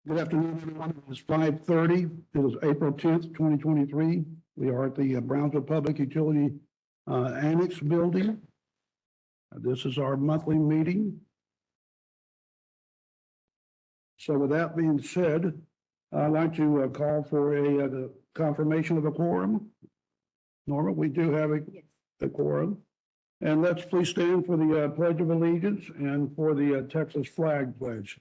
Good afternoon, everyone. It is 5:30. It is April 10th, 2023. We are at the Brownsville Public Utility Annex Building. This is our monthly meeting. So with that being said, I'd like to call for a confirmation of a quorum. Norma, we do have a quorum. And let's please stand for the Pledge of Allegiance and for the Texas flag pledge.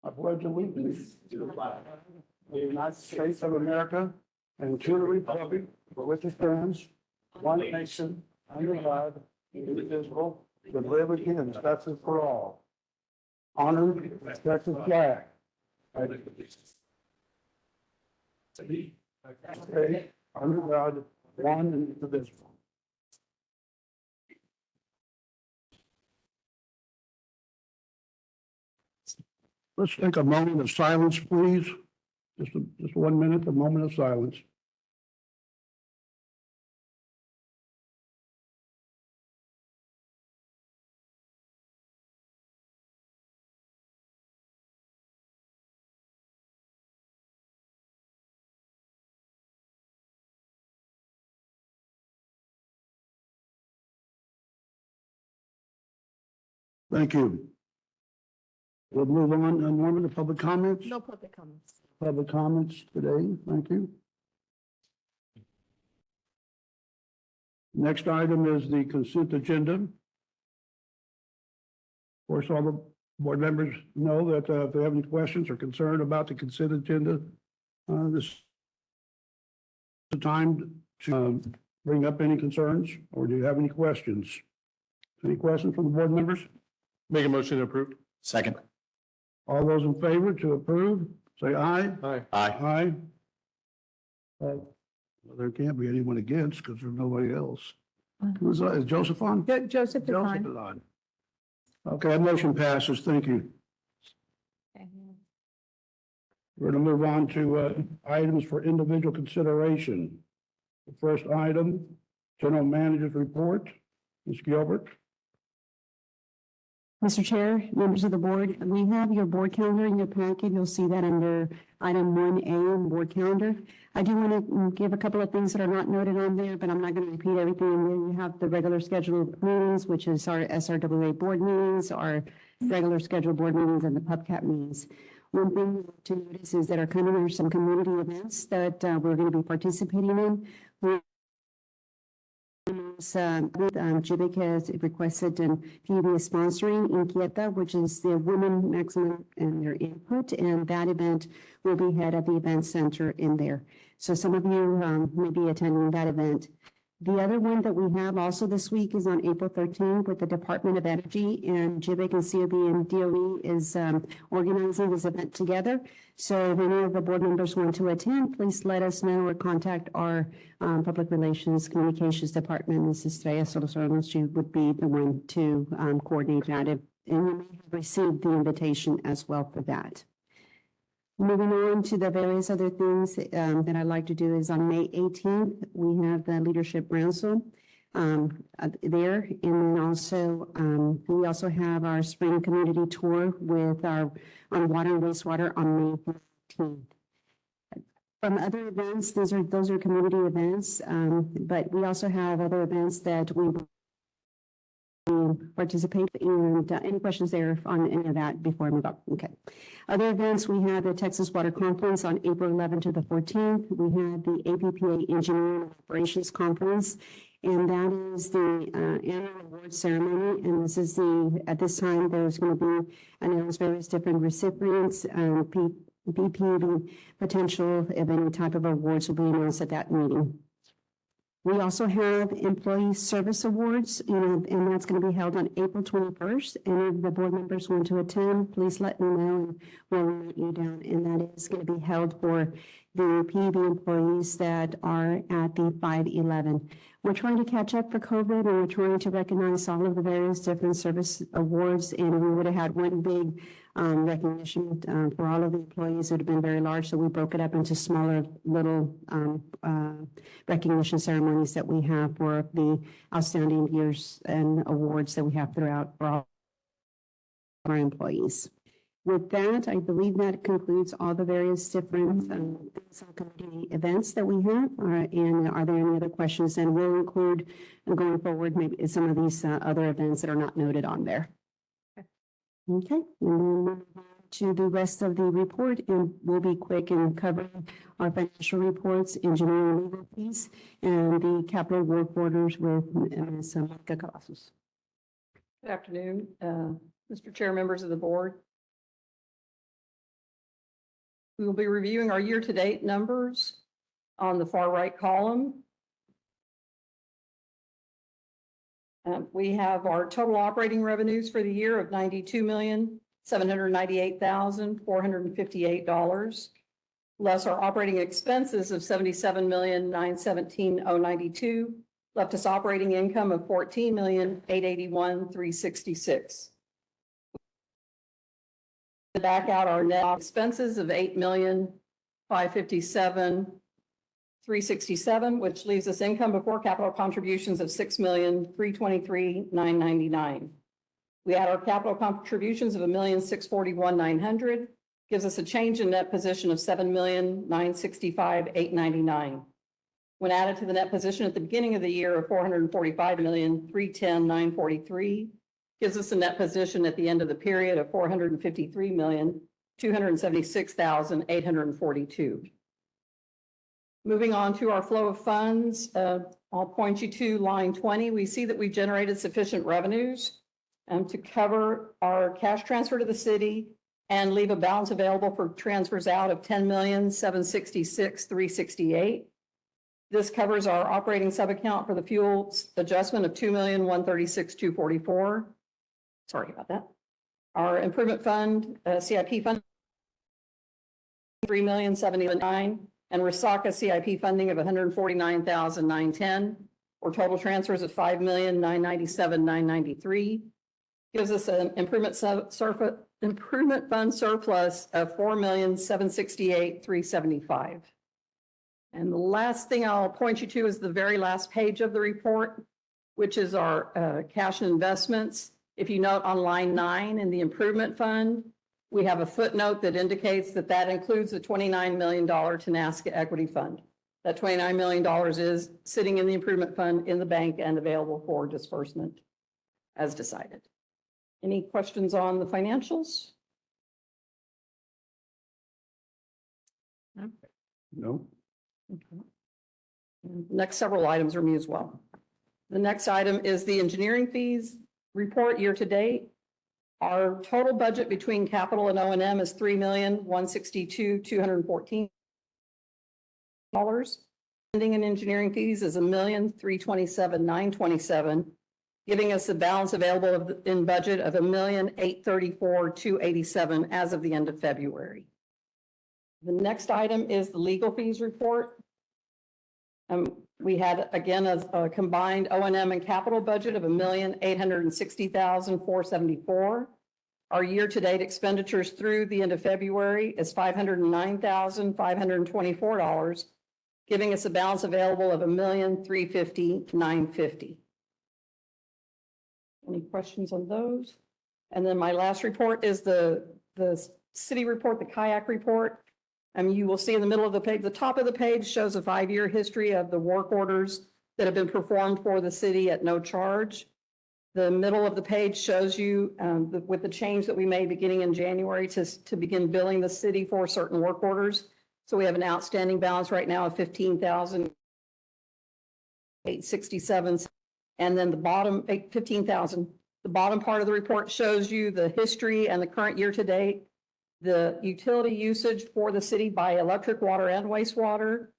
I pledge allegiance to the flag of the United States of America and to the republic for which it stands, one nation, under God, indivisible, with liberty and justice for all. Honor the Texas flag. State, under God, one and indivisible. Let's take a moment of silence, please. Just 1 minute, a moment of silence. Thank you. We'll move on. Norman, to public comments? No public comments. Public comments today. Thank you. Next item is the consent agenda. Of course, all the board members know that if they have any questions or concern about the consent agenda, this is the time to bring up any concerns, or do you have any questions? Any questions from the board members? Make a motion to approve. Second. All those in favor to approve, say aye. Aye. Aye. Well, there can't be anyone against because there's nobody else. Who's that? Is Joseph on? Joseph is Joseph on. is on. Okay, that motion passes. Thank you. We're going to move on to items for individual consideration. The first item, General Manager's Report. Ms. Gilbert. Mr. Chair, members of the board, we have your board calendar in your packet. You'll see that under item 1A on board calendar. I do want to give a couple of things that are not noted on there, but I'm not going to repeat everything. And then you have the regular scheduled meetings, which is our SRWA board meetings, our regular scheduled board meetings, and the PubCap meetings. One thing to notice is that there are some community events that we're going to be participating in. JBIC has requested and PUB is sponsoring Inquieta, which is the Women Maximum and their input, and that event will be held at the event center in there. So some of you may be attending that event. The other one that we have also this week is on April 13th with the Department of Energy, and JBIC and COB and DOE is organizing this event together. So if any of the board members want to attend, please let us know or contact our Public Relations Communications Department. Mrs. Estrella Solosarno, she would be the one to coordinate that. And you may have received the invitation as well for that. Moving on to the various other things that I'd like to do is on May 18th, we have the Leadership Brownsville there. And then also, we also have our spring community tour with our on water and wastewater on May 15th. From other events, those are community events, but we also have other events that we participate in. Any questions there on any of that before I move on? Okay. Other events, we had the Texas Water Conference on April 11th to the 14th. We had the APPA Engineering Operations Conference, and that is the annual award ceremony. And this is at this time, there's going to be announced various different recipients, BP, the potential of any type of awards will be announced at that meeting. We also have Employee Service Awards, and that's going to be held on April 21st. And if the board members want to attend, please let me know and we'll meet you down. And that is going to be held for the PUB employees that are at the 511. We're trying to catch up for COVID, and we're trying to recognize all of the various different service awards, and we would have had one big recognition for all of the employees. It would have been very large, so we broke it up into smaller little recognition ceremonies that we have for the outstanding years and awards that we have throughout for all our employees. With that, I believe that concludes all the various different committee events that we have. And are there any other questions? And we'll include going forward maybe some of these other events that are not noted on there. Okay, and then move on to the rest of the report, and we'll be quick in covering our financial reports, engineering and legal fees, and the capital work orders with Ms. Monica Cavazos. Good afternoon, Mr. Chair, members of the board. We will be reviewing our year-to-date numbers on the far right column. We have our total operating revenues for the year of $92,798,458, less our operating expenses of $77,917,092, left us operating income of $14,881,366. Back out our net expenses of $8,557,367, which leaves us income before capital contributions of $6,323,999. We add our capital contributions of $1,641,900, gives us a change in net position of $7,965,899. When added to the net position at the beginning of the year of $445,310,943, gives us a net position at the end of the period of $453,276,842. Moving on to our flow of funds, I'll point you to line 20. We see that we generated sufficient revenues to cover our cash transfer to the city and leave a balance available for transfers out of $10,766,368. This covers our operating sub-account for the fuel adjustment of $2,136,244. Sorry about that. Our improvement fund, CIP fund, $3,079,000, and Resaca CIP funding of $149,910, or total transfers of $5,997,993, gives us an improvement fund surplus of $4,768,375. And the last thing I'll point you to is the very last page of the report, which is our cash and investments. If you note on line 9 in the improvement fund, we have a footnote that indicates that that includes the $29 million Tenaska equity fund. That $29 million is sitting in the improvement fund in the bank and available for disbursement as decided. Any questions on the financials? No. Okay. Next several items are me as well. The next item is the engineering fees report year to date. Our total budget between capital and O&M is $3,162,214. Spending in engineering fees is $1,327,927, giving us a balance available in budget of $1,834,287 as of the end of February. The next item is the legal fees report. We had, again, a combined O&M and capital budget of $1,860,474. Our year-to-date expenditures through the end of February is $509,524, giving us a balance available of $1,350,950. Any questions on those? And then my last report is the city report, the kayak report. You will see in the middle of the page, the top of the page shows a 5-year history of the work orders that have been performed for the city at no charge. The middle of the page shows you with the change that we made beginning in January to begin billing the city for certain work orders. So we have an outstanding balance right now of $15,867. And then the bottom, 15,000. The bottom part of the report shows you the history and the current year to date, the utility usage for the city by electric, water, and wastewater,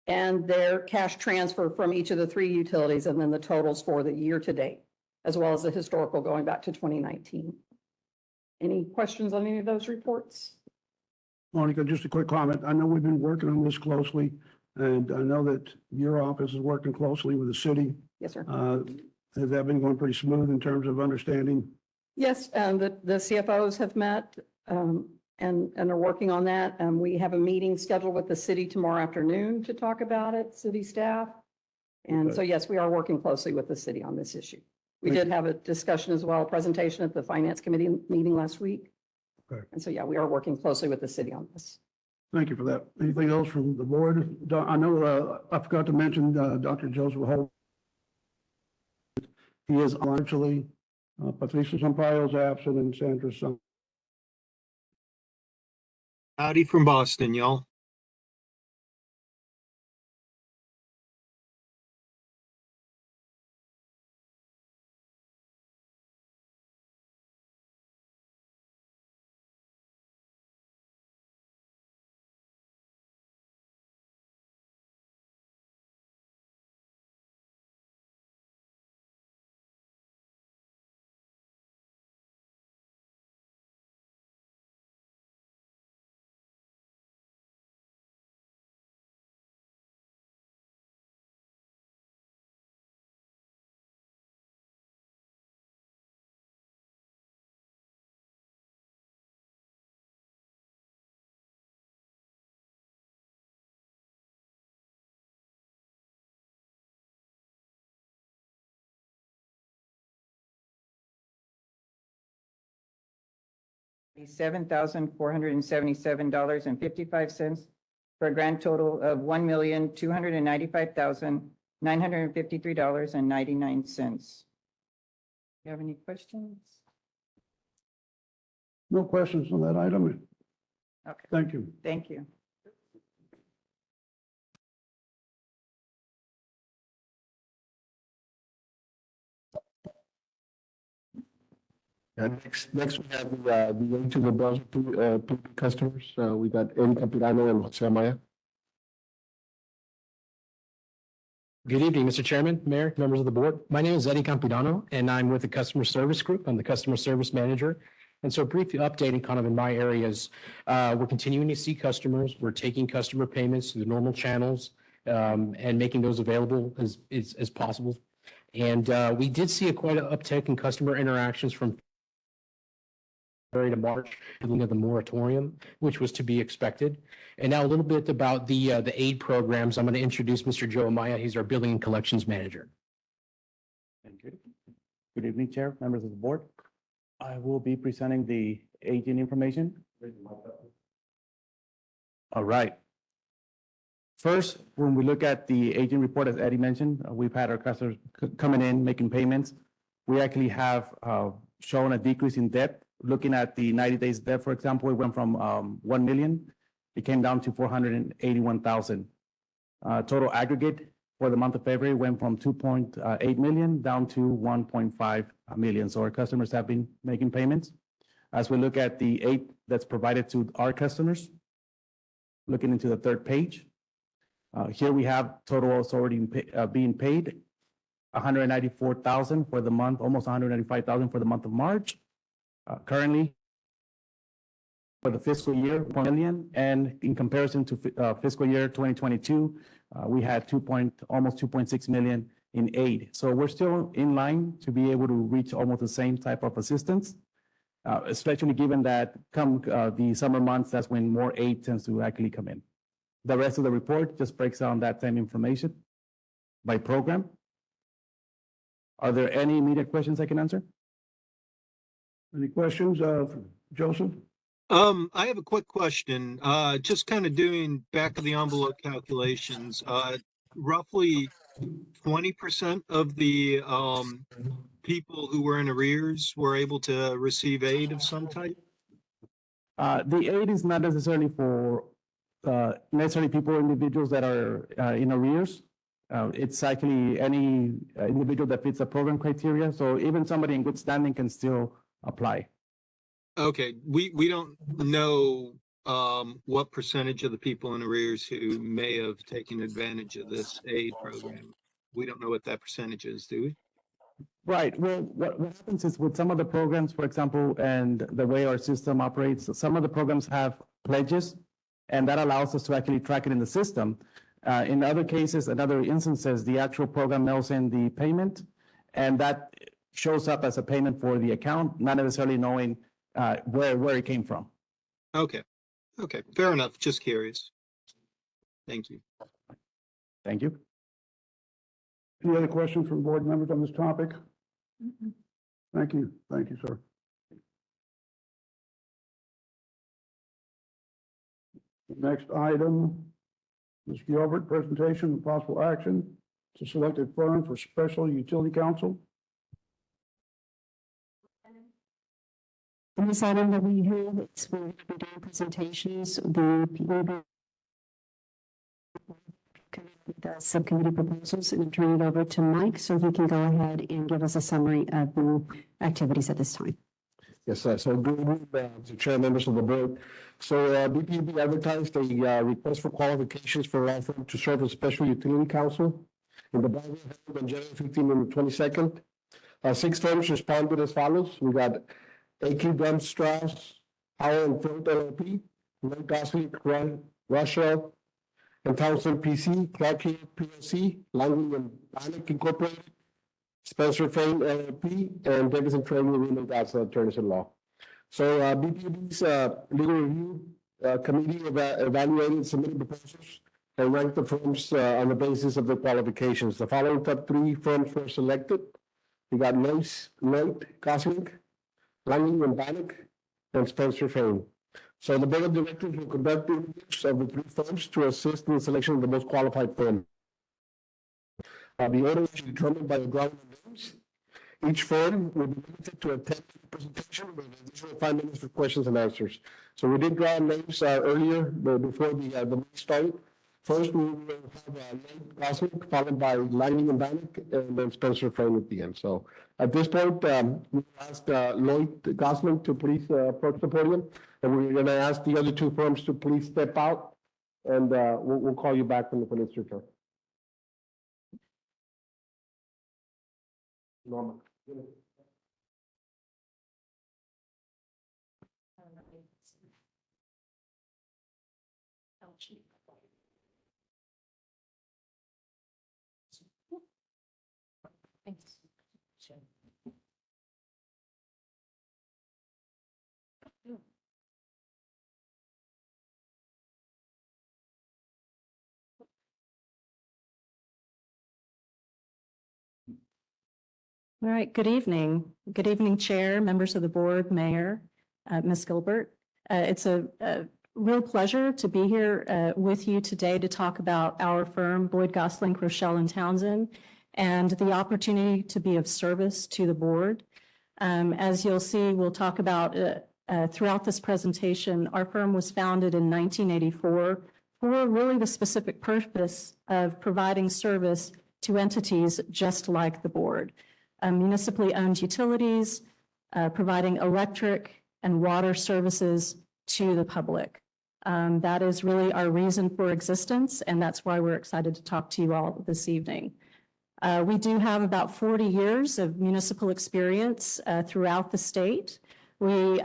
and their cash transfer from each of the 3 utilities, and then the totals for the year to date, as well as the historical going back to 2019. Any questions on any of those reports? Monica, just a quick comment. I know we've been working on this closely, and I know that your office is working closely with the city. Yes, sir. Has that been going pretty smooth in terms of understanding? Yes, the CFOs have met and are working on that. We have a meeting scheduled with the city tomorrow afternoon to talk about it, city staff. And so, yes, we are working closely with the city on this issue. We did have a discussion as well, a presentation at the finance committee meeting last week. Okay. And so, yeah, we are working closely with the city on this. Thank you for that. Anything else from the board? I know, I forgot to mention, Dr. Joseph Holt. He is virtually, Patricia Sampaio is absent and Sandra Sun. Howdy from Boston, y'all. $7,477.55 for a grand total of $1,295,953.99. You have any questions? No questions on that item. Okay, Thank you. thank you. Next we have the aid to the Brunswick customers. We got Eddie Campirano and Jose Amaya. Good evening, Mr. Chairman, Mayor, members of the board. My name is Eddie Campidano, and I'm with the Customer Service Group. I'm the Customer Service Manager. And so briefly updating kind of in my areas, we're continuing to see customers. We're taking customer payments through the normal channels and making those available as possible. And we did see quite an uptick in customer interactions from February to March, beginning of the moratorium, which was to be expected. And now a little bit about the aid programs. I'm going to introduce Mr. Joe Amaya. He's our Billing and Collections Manager. Thank you. Good evening, Chair, members of the board. I will be presenting the aging information. All right. First, when we look at the aging report, as Eddie mentioned, we've had our customers coming in, making payments. We actually have shown a decrease in debt. Looking at the 90 days debt, for example, it went from 1 million. It came down to 481,000. Total aggregate for the month of February went from 2.8 million down to 1.5 million. So our customers have been making payments. As we look at the aid that's provided to our customers, looking into the third page, here we have totals already being paid, 194,000 for the month, almost 195,000 for the month of March. Currently, for the fiscal year, 1 million, and in comparison to fiscal year 2022, we had almost 2.6 million in aid. So we're still in line to be able to reach almost the same type of assistance, especially given that come the summer months, that's when more aid tends to actually come in. The rest of the report just breaks down that same information by program. Are there any immediate questions I can answer? Any questions, Joseph? I have a quick question. Just kind of doing back of the envelope calculations. Roughly 20% of the people who were in arrears were able to receive aid of some type? The aid is not necessarily for necessarily individuals that are in arrears. It's actually any individual that fits the program criteria. So even somebody in good standing can still apply. Okay, we don't know what percentage of the people in arrears who may have taken advantage of this aid program. We don't know what that percentage is, do we? Right. Well, what happens is with some of the programs, for example, and the way our system operates, some of the programs have pledges And that allows us to actually track it in the system. In other cases, in other instances, the actual program mails in the payment, and that shows up as a payment for the account, not necessarily knowing where it came from. Okay, okay, fair enough. Just curious. Thank you. Thank you. Any other questions from board members on this topic? Thank you, sir. The next item, Ms. Gilbert, presentation of possible action to select a firm for special utility counsel. And this item that we have, it's we're doing presentations, the subcommittee proposals, and turn it over to Mike so he can go ahead and give us a summary of the activities at this time. Yes, sir. So good evening, Mr. Chair, members of the board. So BPUB advertised a request for qualifications for law firm to serve as special utility counsel in the Bible held on January 15 and the 22nd. 6 firms responded as follows. We got A.K. Dunn Strauss, Howell and Phil LLP, Lloyd Gosling, Russell and Townsend PC, Clark Hill PLC, Langley and Bannock Incorporated, Spencer Fain LLP, and Davidson Training Agreement as attorneys in law. So BPUB's legal review committee evaluated and submitted proposals and ranked the firms on the basis of their qualifications. The following top 3 firms were selected. We got Lloyd Gosling, Langley and Bannock, and Spencer Fain. So the board of directors will conduct the interviews of the 3 firms to assist in the selection of the most qualified firm. The order is determined by the drawing of names. Each firm will be limited to a 10-minute presentation with an additional 5 minutes for questions and answers. So we did draw names earlier before the meeting started. First, we will have Lloyd Gosling, followed by Langley and Bannock, and then Spencer Fain at the end. So at this point, we ask Lloyd Gosling to please approach the podium, and we're going to ask the other 2 firms to please step out, and we'll call you back when it's your turn. Norma. Thanks. All right, good evening. Good evening, Chair, members of the board, Mayor, Ms. Gilbert. It's a real pleasure to be here with you today to talk about our firm, Boyd Gosling, Rochelle and Townsend, and the opportunity to be of service to the board. As you'll see, we'll talk about throughout this presentation, our firm was founded in 1984 for really the specific purpose of providing service to entities just like the board. Municipally owned utilities, providing electric and water services to the public. That is really our reason for existence, and that's why we're excited to talk to you all this evening. We do have about 40 years of municipal experience throughout the state. We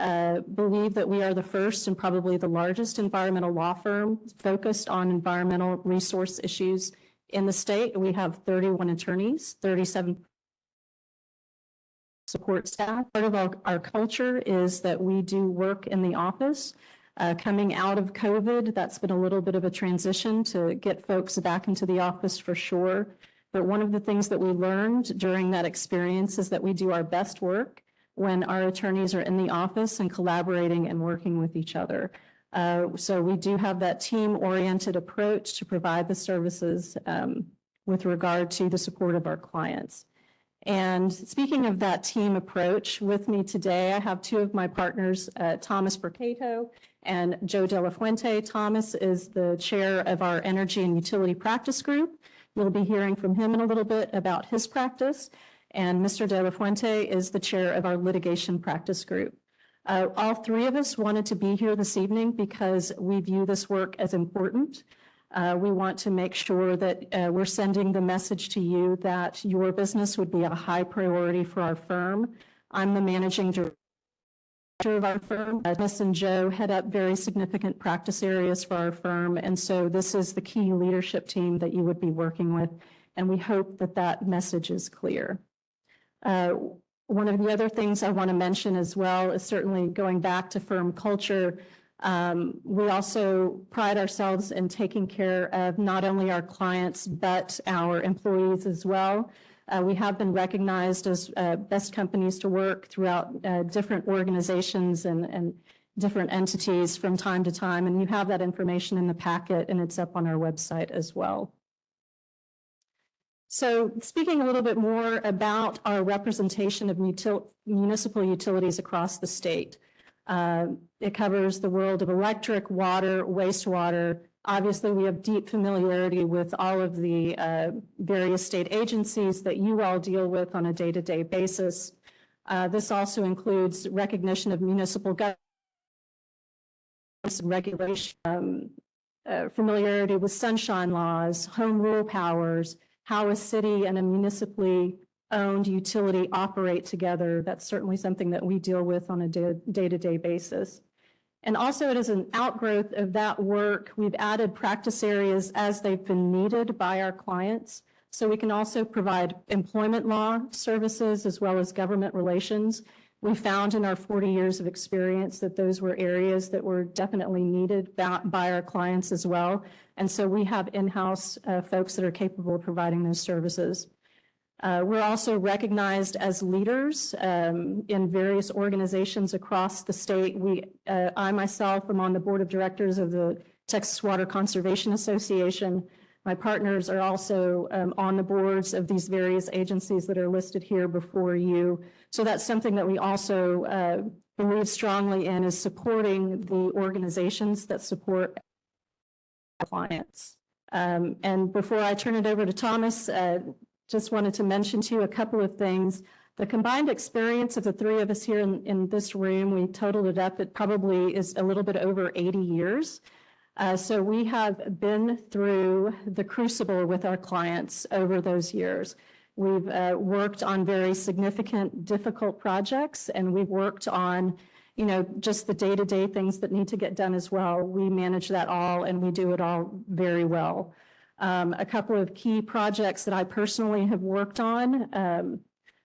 believe that we are the first and probably the largest environmental law firm focused on environmental resource issues in the state. We have 31 attorneys, 37 support staff. Part of our culture is that we do work in the office. Coming out of COVID, that's been a little bit of a transition to get folks back into the office for sure. But one of the things that we learned during that experience is that we do our best work when our attorneys are in the office and collaborating and working with each other. So we do have that team-oriented approach to provide the services with regard to the support of our clients. And speaking of that team approach, with me today, I have 2 of my partners, Thomas Bercato and Joe De La Fuente. Thomas is the chair of our Energy and Utility Practice Group. You'll be hearing from him in a little bit about his practice. And Mr. De La Fuente is the chair of our Litigation Practice Group. All 3 of us wanted to be here this evening because we view this work as important. We want to make sure that we're sending the message to you that your business would be a high priority for our firm. I'm the managing director of our firm. Thomas and Joe head up very significant practice areas for our firm. And so this is the key leadership team that you would be working with. And we hope that that message is clear. One of the other things I want to mention as well is certainly going back to firm culture. We also pride ourselves in taking care of not only our clients, but our employees as well. We have been recognized as best companies to work throughout different organizations and different entities from time to time. And you have that information in the packet, and it's up on our website as well. So speaking a little bit more about our representation of municipal utilities across the state. It covers the world of electric, water, wastewater. Obviously, we have deep familiarity with all of the various state agencies that you all deal with on a day-to-day basis. This also includes recognition of municipal government regulation, familiarity with sunshine laws, home rule powers, how a city and a municipally owned utility operate together. That's certainly something that we deal with on a day-to-day basis. And also, it is an outgrowth of that work. We've added practice areas as they've been needed by our clients. So we can also provide employment law services as well as government relations. We found in our 40 years of experience that those were areas that were definitely needed by our clients as well. And so we have in-house folks that are capable of providing those services. We're also recognized as leaders in various organizations across the state. I myself am on the board of directors of the Texas Water Conservation Association. My partners are also on the boards of these various agencies that are listed here before you. So that's something that we also believe strongly in, is supporting the organizations that support clients. And before I turn it over to Thomas, just wanted to mention to you a couple of things. The combined experience of the three of us here in this room, we totaled it up, it probably is a little bit over 80 years. So we have been through the crucible with our clients over those years. We've worked on very significant, difficult projects, and we've worked on, you know, just the day-to-day things that need to get done as well. We manage that all, and we do it all very well. A couple of key projects that I personally have worked on.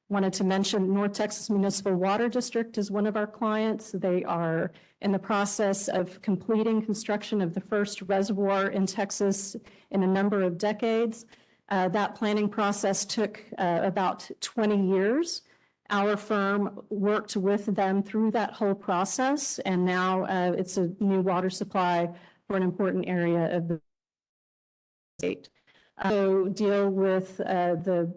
Wanted to mention North Texas Municipal Water District is one of our clients. They are in the process of completing construction of the first reservoir in Texas in a number of decades. That planning process took about 20 years. Our firm worked with them through that whole process, and now it's a new water supply for an important area of the state. So deal with the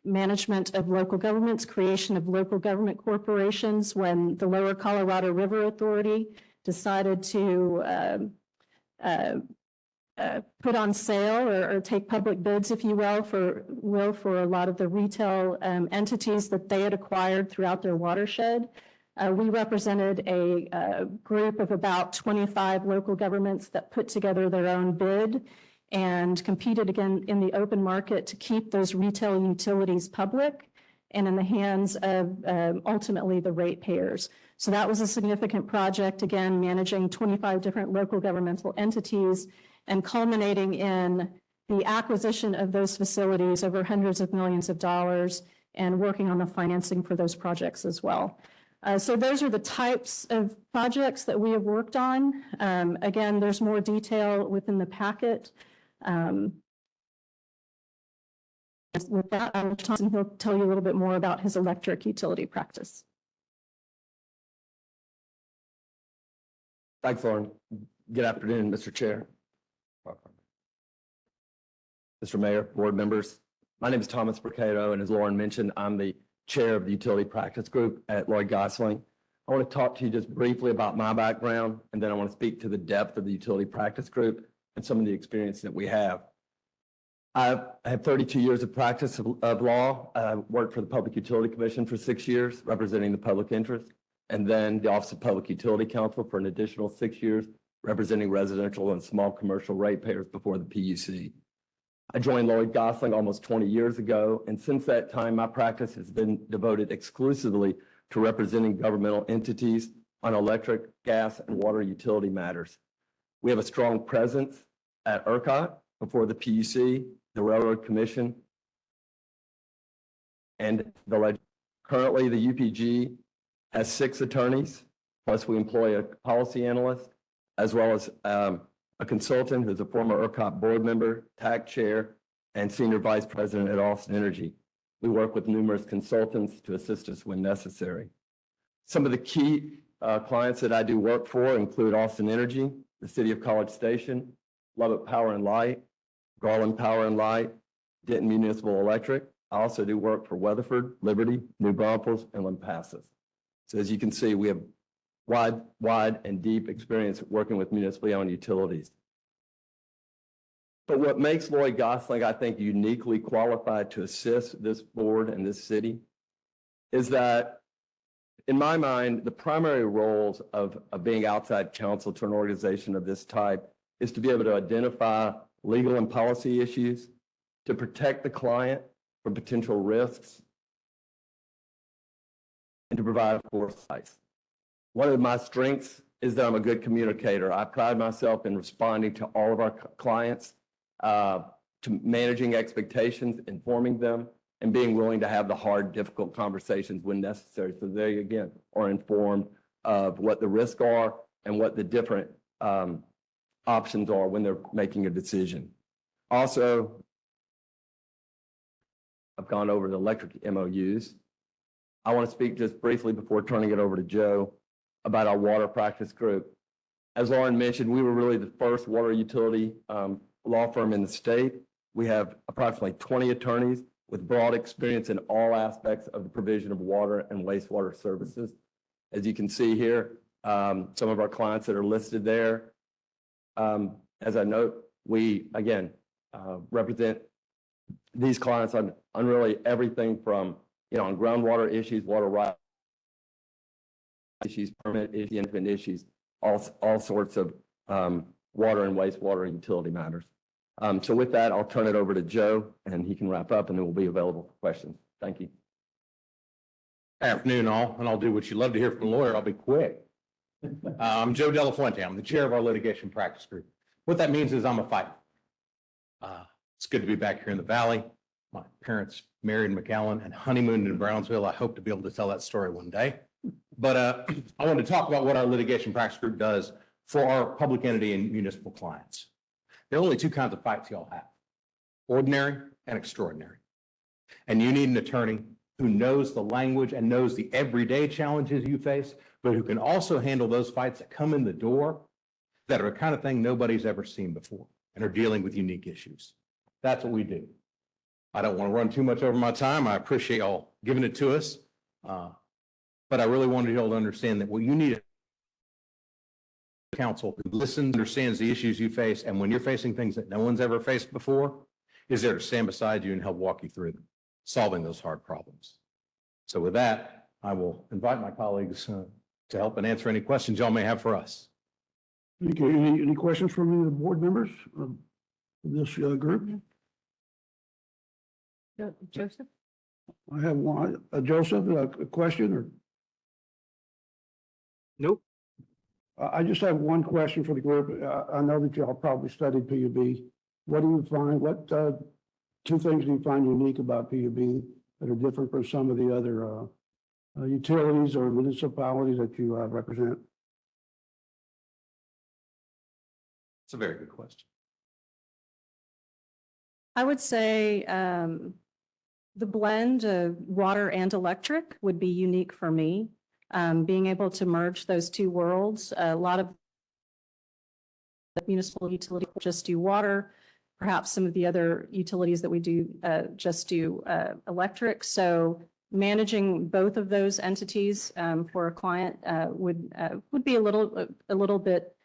management of local governments, creation of local government corporations when the Lower Colorado River Authority decided to put on sale or take public bids, if you will, for a lot of the retail entities that they had acquired throughout their watershed. We represented a group of about 25 local governments that put together their own bid and competed again in the open market to keep those retail utilities public and in the hands of ultimately the ratepayers. So that was a significant project, again, managing 25 different local governmental entities and culminating in the acquisition of those facilities over hundreds of millions of dollars and working on the financing for those projects as well. So those are the types of projects that we have worked on. Again, there's more detail within the packet. With that, I will Thompson, he'll tell you a little bit more about his electric utility practice. Thanks, Lauren. Good afternoon, Mr. Chair. Mr. Mayor, board members. My name is Thomas Mercado, and as Lauren mentioned, I'm the chair of the Utility Practice Group at Lloyd Gosling. I want to talk to you just briefly about my background, and then I want to speak to the depth of the Utility Practice Group and some of the experience that we have. I have 32 years of practice of law. I worked for the Public Utility Commission for 6 years, representing the public interest, and then the Office of Public Utility Counsel for an additional 6 years, representing residential and small commercial ratepayers before the PUC. I joined Lloyd Gosling almost 20 years ago, and since that time, my practice has been devoted exclusively to representing governmental entities on electric, gas, and water utility matters. We have a strong presence at ERCOT before the PUC, the Railroad Commission, and currently the UPG has 6 attorneys, plus we employ a policy analyst, as well as a consultant who's a former ERCOT board member, TAC chair, and senior vice president at Austin Energy. We work with numerous consultants to assist us when necessary. Some of the key clients that I do work for include Austin Energy, the City of College Station, Lubbock Power and Light, Garland Power and Light, Denton Municipal Electric. I also do work for Weatherford, Liberty, New Braunfels, and Lampasas. So as you can see, we have wide and deep experience working with municipally owned utilities. But what makes Lloyd Gosling, I think, uniquely qualified to assist this board and this city is that, in my mind, the primary roles of being outside counsel to an organization of this type is to be able to identify legal and policy issues, to protect the client from potential risks, and to provide foresight. One of my strengths is that I'm a good communicator. I pride myself in responding to all of our clients, to managing expectations, informing them, and being willing to have the hard, difficult conversations when necessary. So they, again, are informed of what the risks are and what the different options are when they're making a decision. Also, I've gone over the electric MOUs. I want to speak just briefly before turning it over to Joe about our water practice group. As Lauren mentioned, we were really the first water utility law firm in the state. We have approximately 20 attorneys with broad experience in all aspects of the provision of water and wastewater services. As you can see here, some of our clients that are listed there. As I note, we, again, represent these clients on really everything from, on groundwater issues, water rights issues, permit issues, infant issues, all sorts of water and wastewater utility matters. So with that, I'll turn it over to Joe and he can wrap up and then we'll be available for questions. Thank you. Afternoon all, and I'll do what you love to hear from a lawyer. I'll be quick. I'm Joe Della Fuente. I'm the chair of our litigation practice group. What that means is I'm a fighter. It's good to be back here in the Valley. My parents married in McAllen and honeymooned in Brownsville. I hope to be able to tell that story one day. But I want to talk about what our litigation practice group does for our public entity and municipal clients. There are only 2 kinds of fights y'all have: ordinary and extraordinary. And you need an attorney who knows the language and knows the everyday challenges you face, but who can also handle those fights that come in the door that are the kind of thing nobody's ever seen before and are dealing with unique issues. That's what we do. I don't want to run too much over my time. I appreciate y'all giving it to us. But I really wanted you all to understand that what you need counsel who listens, understands the issues you face, and when you're facing things that no one's ever faced before, is there to stand beside you and help walk you through them, solving those hard problems. So with that, I will invite my colleagues to help and answer any questions y'all may have for us. Okay, any questions from any of the board members of this group? Joseph? I have one. Joseph, a question or? Nope. I just have one question for the group. I know that y'all probably studied PUB. What do you find, what 2 things do you find unique about PUB that are different from some of the other utilities or municipalities that you represent? It's a very good question. I would say the blend of water and electric would be unique for me. Being able to merge those 2 worlds, a lot of municipal utilities just do water. Perhaps some of the other utilities that we do just do electric. So managing both of those entities for a client would be a little bit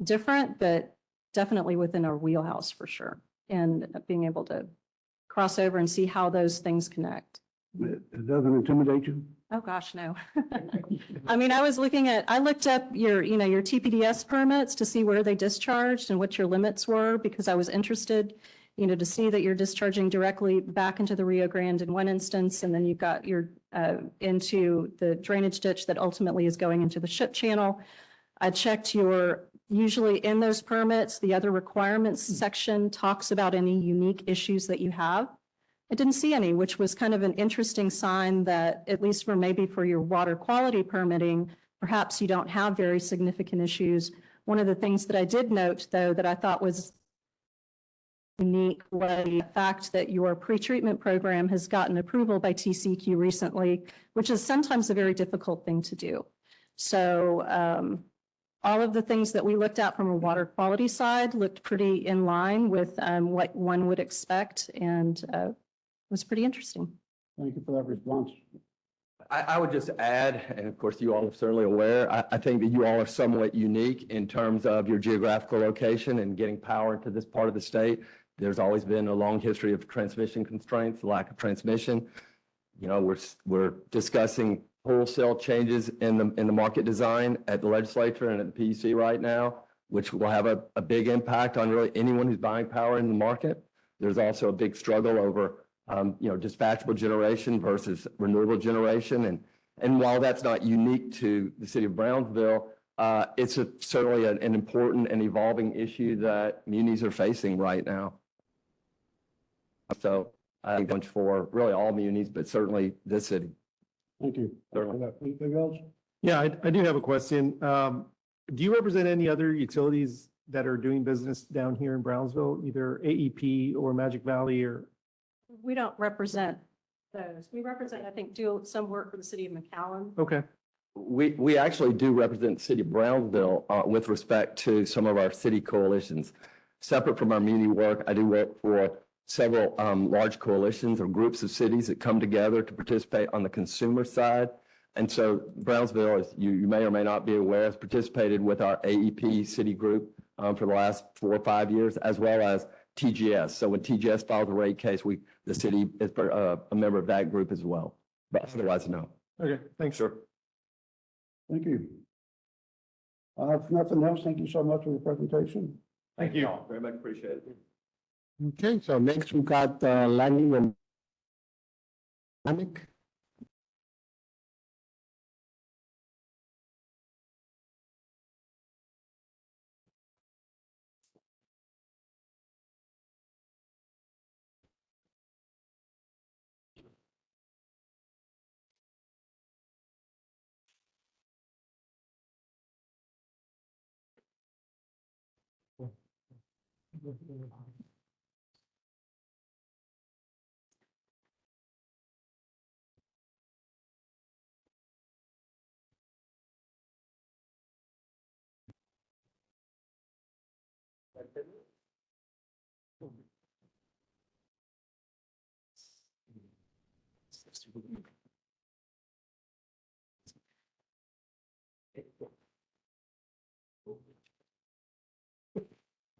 different, but definitely within our wheelhouse for sure. And being able to cross over and see how those things connect. It doesn't intimidate you? Oh, gosh, no. I mean, I looked up your TPDS permits to see where they discharged and what your limits were, because I was interested, to see that you're discharging directly back into the Rio Grande in one instance, and then you've got your into the drainage ditch that ultimately is going into the ship channel. I checked usually in those permits, the other requirements section talks about any unique issues that you have. I didn't see any, which was kind of an interesting sign that, at least for your water quality permitting, perhaps you don't have very significant issues. One of the things that I did note, though, that I thought was unique was the fact that your pretreatment program has gotten approval by TCEQ recently, which is sometimes a very difficult thing to do. So all of the things that we looked at from a water quality side looked pretty in line with what one would expect, and was pretty interesting. Thank you for that response. I would just add, and of course you all are certainly aware, I think that you all are somewhat unique in terms of your geographical location and getting power into this part of the state. There's always been a long history of transmission constraints, lack of transmission. You know, we're discussing wholesale changes in the market design at the legislature and at the PUC right now, which will have a big impact on really anyone who's buying power in the market. There's also a big struggle over dispatchable generation versus renewable generation. And while that's not unique to the city of Brownsville, it's certainly an important and evolving issue that munis are facing right now. So I think much for really all munis, but certainly this city. Thank you. Certainly. Anything else? Yeah, I do have a question. Do you represent any other utilities that are doing business down here in Brownsville, either AEP or Magic Valley or? We don't represent those. We represent, I think, do some work for the city of McAllen. Okay. We actually do represent the city of Brownsville with respect to some of our city coalitions. Separate from our muni work, I do work for several large coalitions or groups of cities that come together to participate on the consumer side. And so Brownsville, as you may or may not be aware, has participated with our AEP city group for the last 4 or 5 years, as well as TGS. So when TGS files a rate case, the city is a member of that group as well. But otherwise, no. Okay, thanks. Sure. Thank you. If nothing else, thank you so much for your presentation. Thank you. Very much appreciated. Okay, so next we've got Langley and Amick.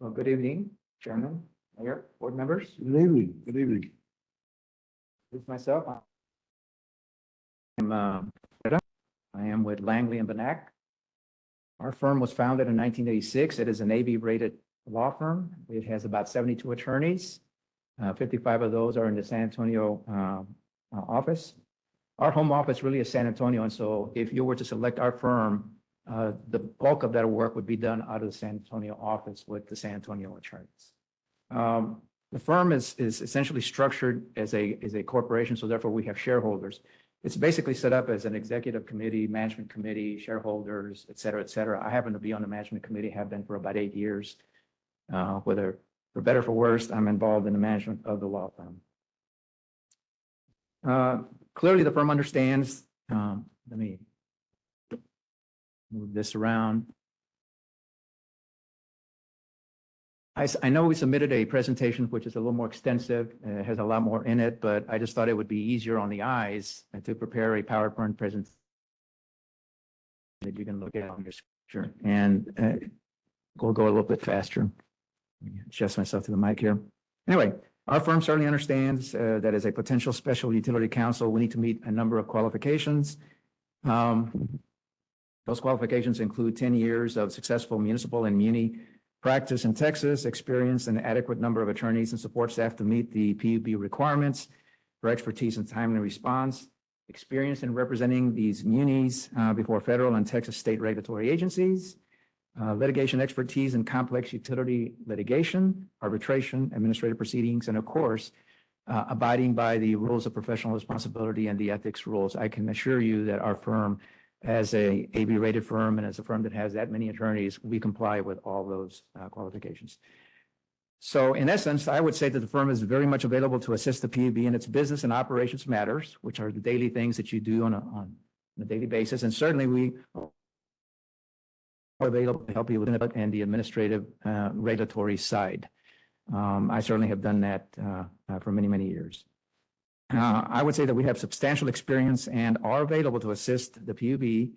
Well, good evening, Chairman, Mayor, board members. Good evening. Good evening. This is myself. I am with Langley and Benak. Our firm was founded in 1986. It is a Navy-rated law firm. It has about 72 attorneys. 55 of those are in the San Antonio office. Our home office really is San Antonio, and so if you were to select our firm, the bulk of that work would be done out of the San Antonio office with the San Antonio attorneys. The firm is essentially structured as a corporation, so therefore we have shareholders. It's basically set up as an executive committee, management committee, shareholders, et cetera, et cetera. I happen to be on the management committee, have been for about 8 years. Whether for better or for worse, I'm involved in the management of the law firm. Clearly, the firm understands, let me move this around. I know we submitted a presentation which is a little more extensive, has a lot more in it, but I just thought it would be easier on the eyes to prepare a PowerPoint presentation that you can look at on your screen. And we'll go a little bit faster. Adjust myself to the mic here. Anyway, our firm certainly understands that as a potential special utility council, we need to meet a number of qualifications. Those qualifications include 10 years of successful municipal and muni practice in Texas, experience, and adequate number of attorneys and support staff to meet the PUB requirements for expertise and timely response, experience in representing these munis before federal and Texas state regulatory agencies, litigation expertise in complex utility litigation, arbitration, administrative proceedings, and of course, abiding by the rules of professional responsibility and the ethics rules. I can assure you that our firm, as a AB-rated firm and as a firm that has that many attorneys, we comply with all those qualifications. So in essence, I would say that the firm is very much available to assist the PUB in its business and operations matters, which are the daily things that you do on a daily basis. And certainly we are available to help you with it and the administrative regulatory side. I certainly have done that for many, many years. I would say that we have substantial experience and are available to assist the PUB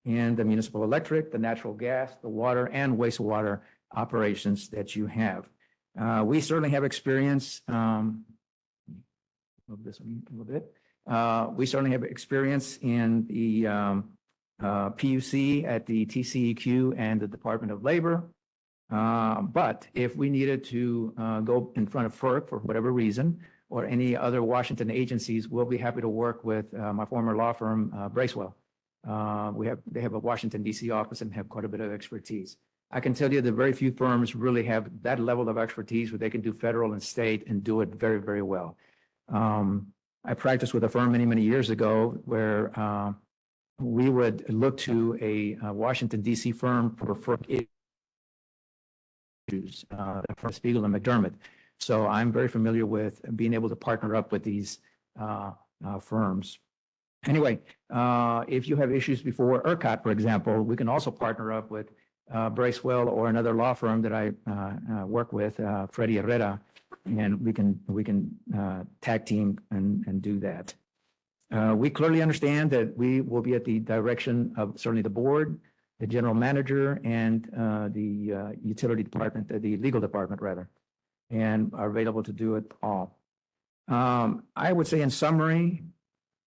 in the municipal electric, the natural gas, the water, and wastewater operations that you have. We certainly have experience. Move this one a little bit. We certainly have experience in the PUC at the TCEQ and the Department of Labor. But if we needed to go in front of FERC for whatever reason, or any other Washington agencies, we'll be happy to work with my former law firm, Bracewell. They have a Washington, D.C. office and have quite a bit of expertise. I can tell you that very few firms really have that level of expertise where they can do federal and state and do it very, very well. I practiced with a firm many, many years ago where we would look to a Washington, D.C. firm for FERC issues, from Spiegel and McDermott. So I'm very familiar with being able to partner up with these firms. Anyway, if you have issues before ERCOT, for example, we can also partner up with Bracewell or another law firm that I work with, Freddie Herrera, and we can tag team and do that. We clearly understand that we will be at the direction of certainly the board, the general manager, and the utility department, the legal department rather, and are available to do it all. I would say in summary,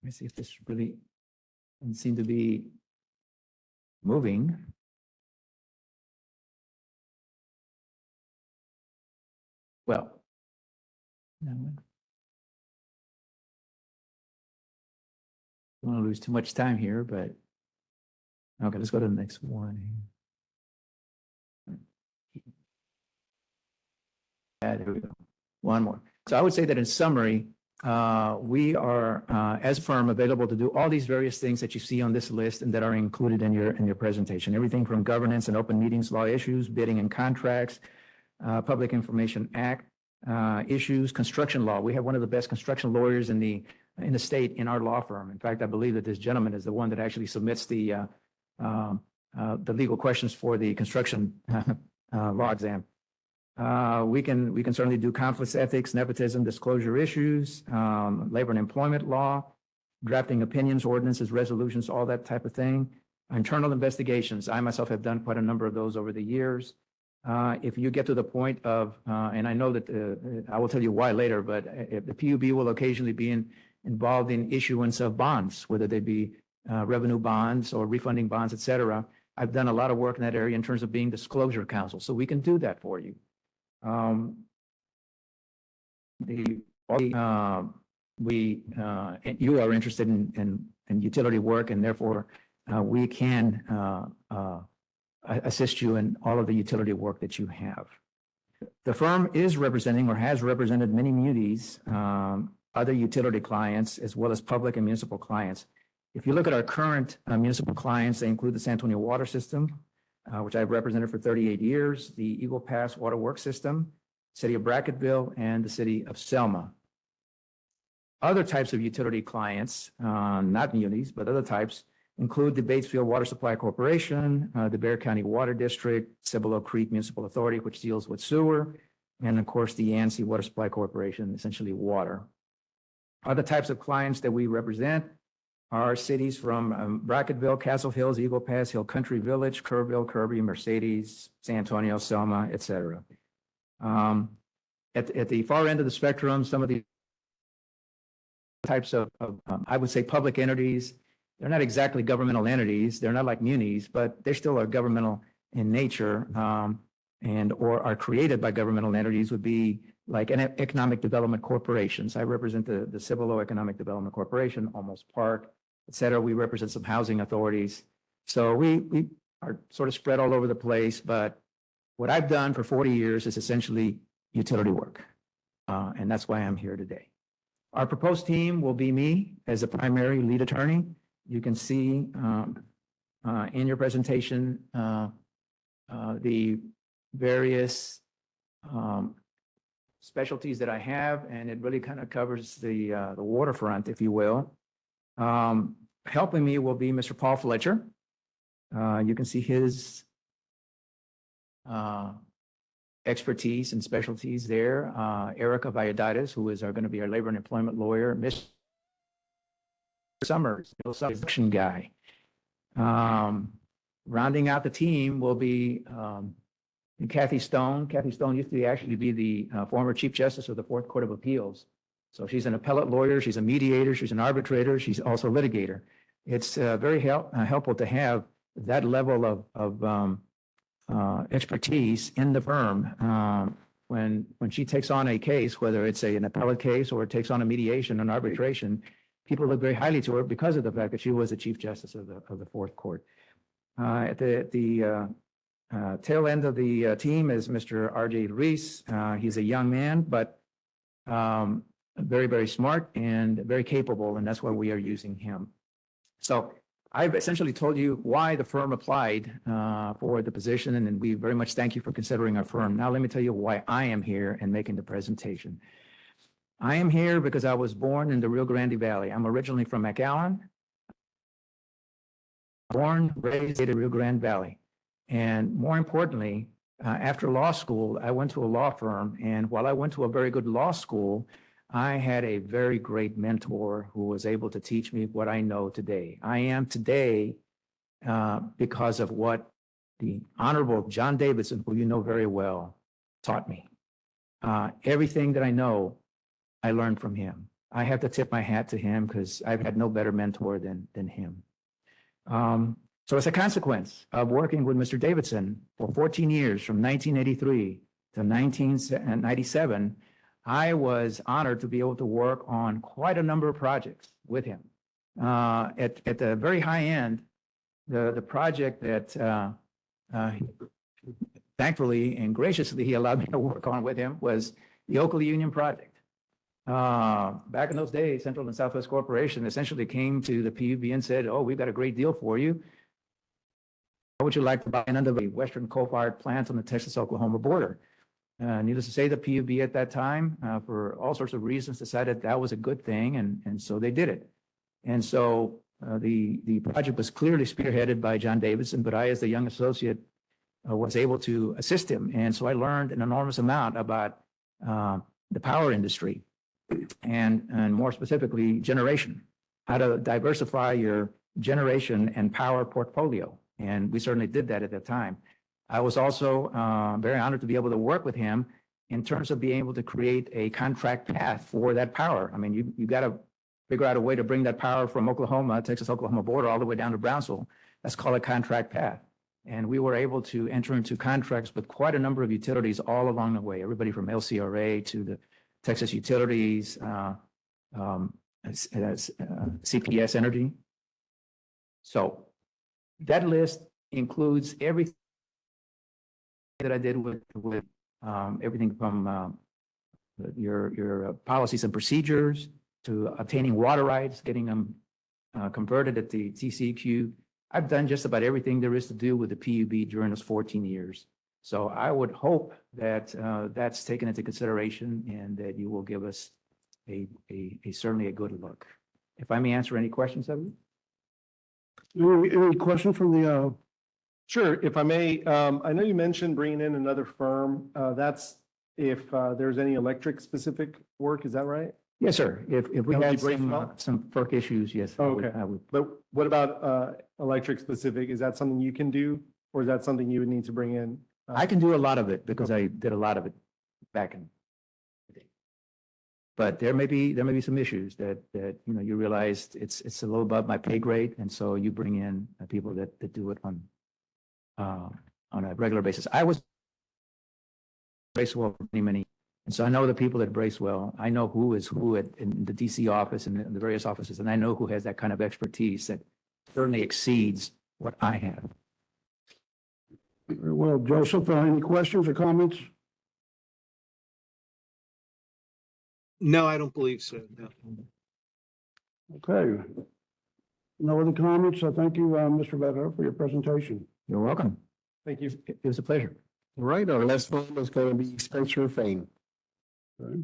let me see if this really doesn't seem to be moving. Well, no. I don't want to lose too much time here, but okay, let's go to the next one. There we go. One more. So I would say that in summary, we are, as a firm, available to do all these various things that you see on this list and that are included in your presentation. Everything from governance and open meetings law issues, bidding and contracts, Public Information Act issues, construction law. We have one of the best construction lawyers in the state in our law firm. In fact, I believe that this gentleman is the one that actually submits the legal questions for the construction law exam. We can certainly do conflicts, ethics, nepotism, disclosure issues, labor and employment law, drafting opinions, ordinances, resolutions, all that type of thing. Internal investigations. I myself have done quite a number of those over the years. If you get to the point of, and I know that I will tell you why later, but if the PUB will occasionally be involved in issuance of bonds, whether they be revenue bonds or refunding bonds, et cetera. I've done a lot of work in that area in terms of being disclosure counsel, so we can do that for you. You are interested in utility work, and therefore we can assist you in all of the utility work that you have. The firm is representing or has represented many munis, other utility clients, as well as public and municipal clients. If you look at our current municipal clients, they include the San Antonio Water System, which I've represented for 38 years, the Eagle Pass Water Works System, City of Brackettville, and the City of Selma. Other types of utility clients, not munis, but other types, include the Batesville Water Supply Corporation, the Bexar County Water District, Cibolo Creek Municipal Authority, which deals with sewer, and of course the Yancey Water Supply Corporation, essentially water. Other types of clients that we represent are cities from Brackettville, Castle Hills, Eagle Pass, Hill Country Village, Kerrville, Kirby, Mercedes, San Antonio, Selma, et cetera. At the far end of the spectrum, some of the types of I would say, public entities. They're not exactly governmental entities. They're not like munis, but they still are governmental in nature, and or are created by governmental entities would be like economic development corporations. I represent the Cibolo Economic Development Corporation, Almost Park, et cetera. We represent some housing authorities. So we are sort of spread all over the place, but what I've done for 40 years is essentially utility work. And that's why I'm here today. Our proposed team will be me as a primary lead attorney. You can see in your presentation the various specialties that I have, and it really kind of covers the waterfront, if you will. Helping me will be Mr. Paul Fletcher. You can see his expertise and specialties there. Erica Valladares, who is going to be our labor and employment lawyer. Miss Summers, election guy. Rounding out the team will be Kathy Stone. Kathy Stone used to actually be the former Chief Justice of the Fourth Court of Appeals. So she's an appellate lawyer, she's a mediator, she's an arbitrator, she's also a litigator. It's very helpful to have that level of expertise in the firm when she takes on a case, whether it's an appellate case or it takes on a mediation, an arbitration. People look very highly to her because of the fact that she was the Chief Justice of the Fourth Court. At the tail end of the team is Mr. R.J. Reese. He's a young man, but very, very smart and very capable, and that's why we are using him. So I've essentially told you why the firm applied for the position, and we very much thank you for considering our firm. Now let me tell you why I am here and making the presentation. I am here because I was born in the Rio Grande Valley. I'm originally from McAllen, born, raised in the Rio Grande Valley. And more importantly, after law school, I went to a law firm. And while I went to a very good law school, I had a very great mentor who was able to teach me what I know today. I am today because of what the Honorable John Davidson, who you know very well, taught me. Everything that I know, I learned from him. I have to tip my hat to him because I've had no better mentor than him. So as a consequence of working with Mr. Davidson for 14 years, from 1983 to 1997, I was honored to be able to work on quite a number of projects with him. At the very high end, the project that thankfully and graciously he allowed me to work on with him was the Oakley Union Project. Back in those days, Central and Southwest Corporation essentially came to the PUB and said, "Oh, we've got a great deal for you. How would you like to buy another Western coal-fired plant on the Texas-Oklahoma border?" Needless to say, the PUB at that time, for all sorts of reasons, decided that was a good thing, and so they did it. And so the project was clearly spearheaded by John Davidson, but I, as the young associate, was able to assist him. And so I learned an enormous amount about the power industry and more specifically, generation, how to diversify your generation and power portfolio. And we certainly did that at that time. I was also very honored to be able to work with him in terms of being able to create a contract path for that power. I mean, you got to figure out a way to bring that power from Oklahoma, Texas-Oklahoma border, all the way down to Brownsville. That's called a contract path. And we were able to enter into contracts with quite a number of utilities all along the way, everybody from LCRA to the Texas Utilities, CPS Energy. So that list includes everything that I did with everything from your policies and procedures to obtaining water rights, getting them converted at the TCEQ. I've done just about everything there is to do with the PUB during those 14 years. So I would hope that that's taken into consideration and that you will give us certainly a good look. If I may answer any questions of you. Any question from the, Sure, if I may, I know you mentioned bringing in another firm. That's if there's any electric specific work, is that right? Yes, sir. If we That would had be braced some FERC issues, yes. I would- Okay. I would. But what about electric specific? Is that something you can do? Or is that something you would need to bring in? I can do a lot of it because I did a lot of it back in the day. But there may be some issues that you realize it's a little above my pay grade, and so you bring in people that do it on a regular basis. I was for many And so I know the people at Bracewell. I know who is who in the DC office and the various offices, and I know who has that kind of expertise that certainly exceeds what I have. Very well, Joseph, any questions or comments? No, I don't believe so. No. Okay. No other comments? So thank you, Mr. Vedder, for your presentation. You're welcome. Thank you. It was a pleasure. All right, our last one is going to be Spencer Fain. Okay.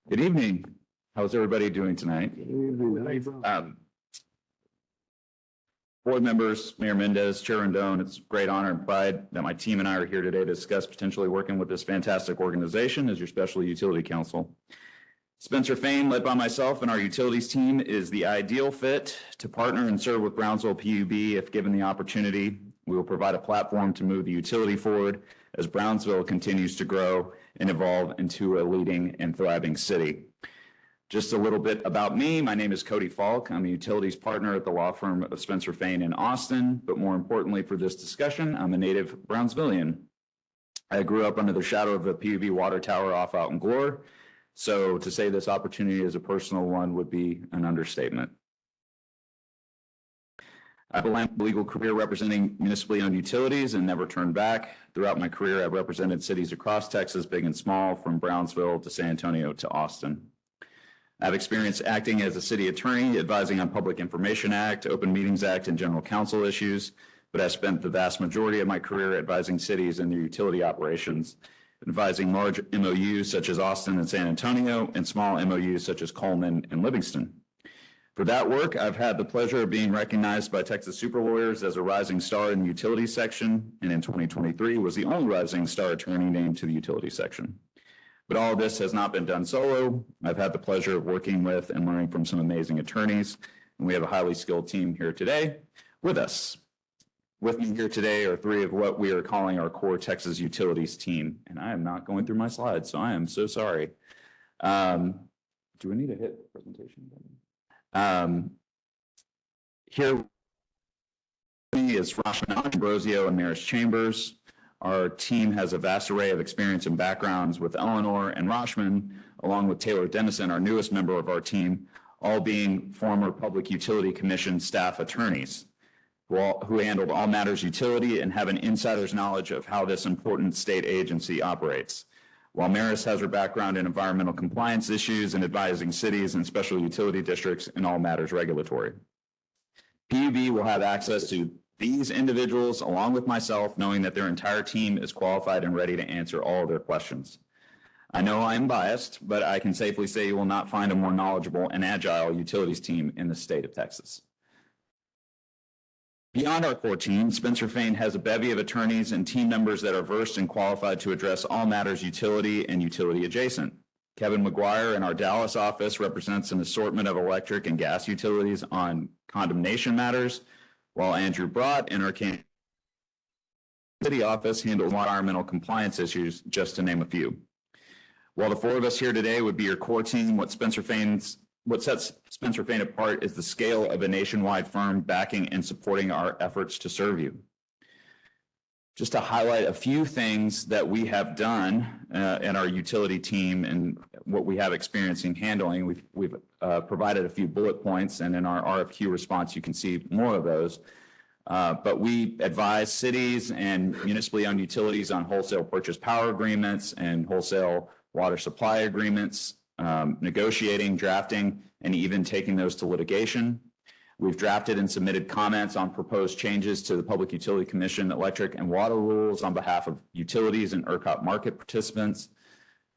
Good evening. How's everybody doing tonight? Good evening. How you doing? Board members, Mayor Mendez, Chair Rendon, it's a great honor and pride that my team and I are here today to discuss potentially working with this fantastic organization as your special utility council. Spencer Fain, led by myself and our utilities team, is the ideal fit to partner and serve with Brownsville PUB if given the opportunity. We will provide a platform to move the utility forward as Brownsville continues to grow and evolve into a leading and thriving city. Just a little bit about me. My name is Cody Falk. I'm a utilities partner at the law firm of Spencer Fain in Austin, but more importantly for this discussion, I'm a native Brownsvillian. I grew up under the shadow of the PUB water tower off out in Glore, so to say this opportunity is a personal one would be an understatement. I have a legal career representing municipally owned utilities and never turned back. Throughout my career, I've represented cities across Texas, big and small, from Brownsville to San Antonio to Austin. I have experience acting as a city attorney, advising on Public Information Act, Open Meetings Act, and general counsel issues, but I spent the vast majority of my career advising cities in their utility operations, advising large MOUs such as Austin and San Antonio, and small MOUs such as Coleman and Livingston. For that work, I've had the pleasure of being recognized by Texas Super Lawyers as a rising star in the utilities section, and in 2023 was the only rising star attorney named to the utility section. But all of this has not been done solo. I've had the pleasure of working with and learning from some amazing attorneys, and we have a highly skilled team here today with us. With me here today are three of what we are calling our core Texas utilities team, and I am not going through my slides, so I am so sorry. Do we need to hit presentation? Here is Rashman Ambrosio and Maris Chambers. Our team has a vast array of experience and backgrounds with Eleanor and Rashman, along with Taylor Dennison, our newest member of our team, all being former Public Utility Commission staff attorneys who handled all matters utility and have an insider's knowledge of how this important state agency operates. While Maris has her background in environmental compliance issues and advising cities and special utility districts in all matters regulatory. PUB will have access to these individuals along with myself, knowing that their entire team is qualified and ready to answer all of their questions. I know I am biased, but I can safely say you will not find a more knowledgeable and agile utilities team in the state of Texas. Beyond our core team, Spencer Fain has a bevy of attorneys and team members that are versed and qualified to address all matters utility and utility adjacent. Kevin McGuire in our Dallas office represents an assortment of electric and gas utilities on condemnation matters, while Andrew Brott in our Kansas City office handles environmental compliance issues, just to name a few. While the four of us here today would be your core team, what sets Spencer Fain apart is the scale of a nationwide firm backing and supporting our efforts to serve you. Just to highlight a few things that we have done in our utility team and what we have experience in handling, we've provided a few bullet points, and in our RFQ response, you can see more of those. But we advise cities and municipally owned utilities on wholesale purchase power agreements and wholesale water supply agreements, negotiating, drafting, and even taking those to litigation. We've drafted and submitted comments on proposed changes to the Public Utility Commission electric and water rules on behalf of utilities and ERCOT market participants.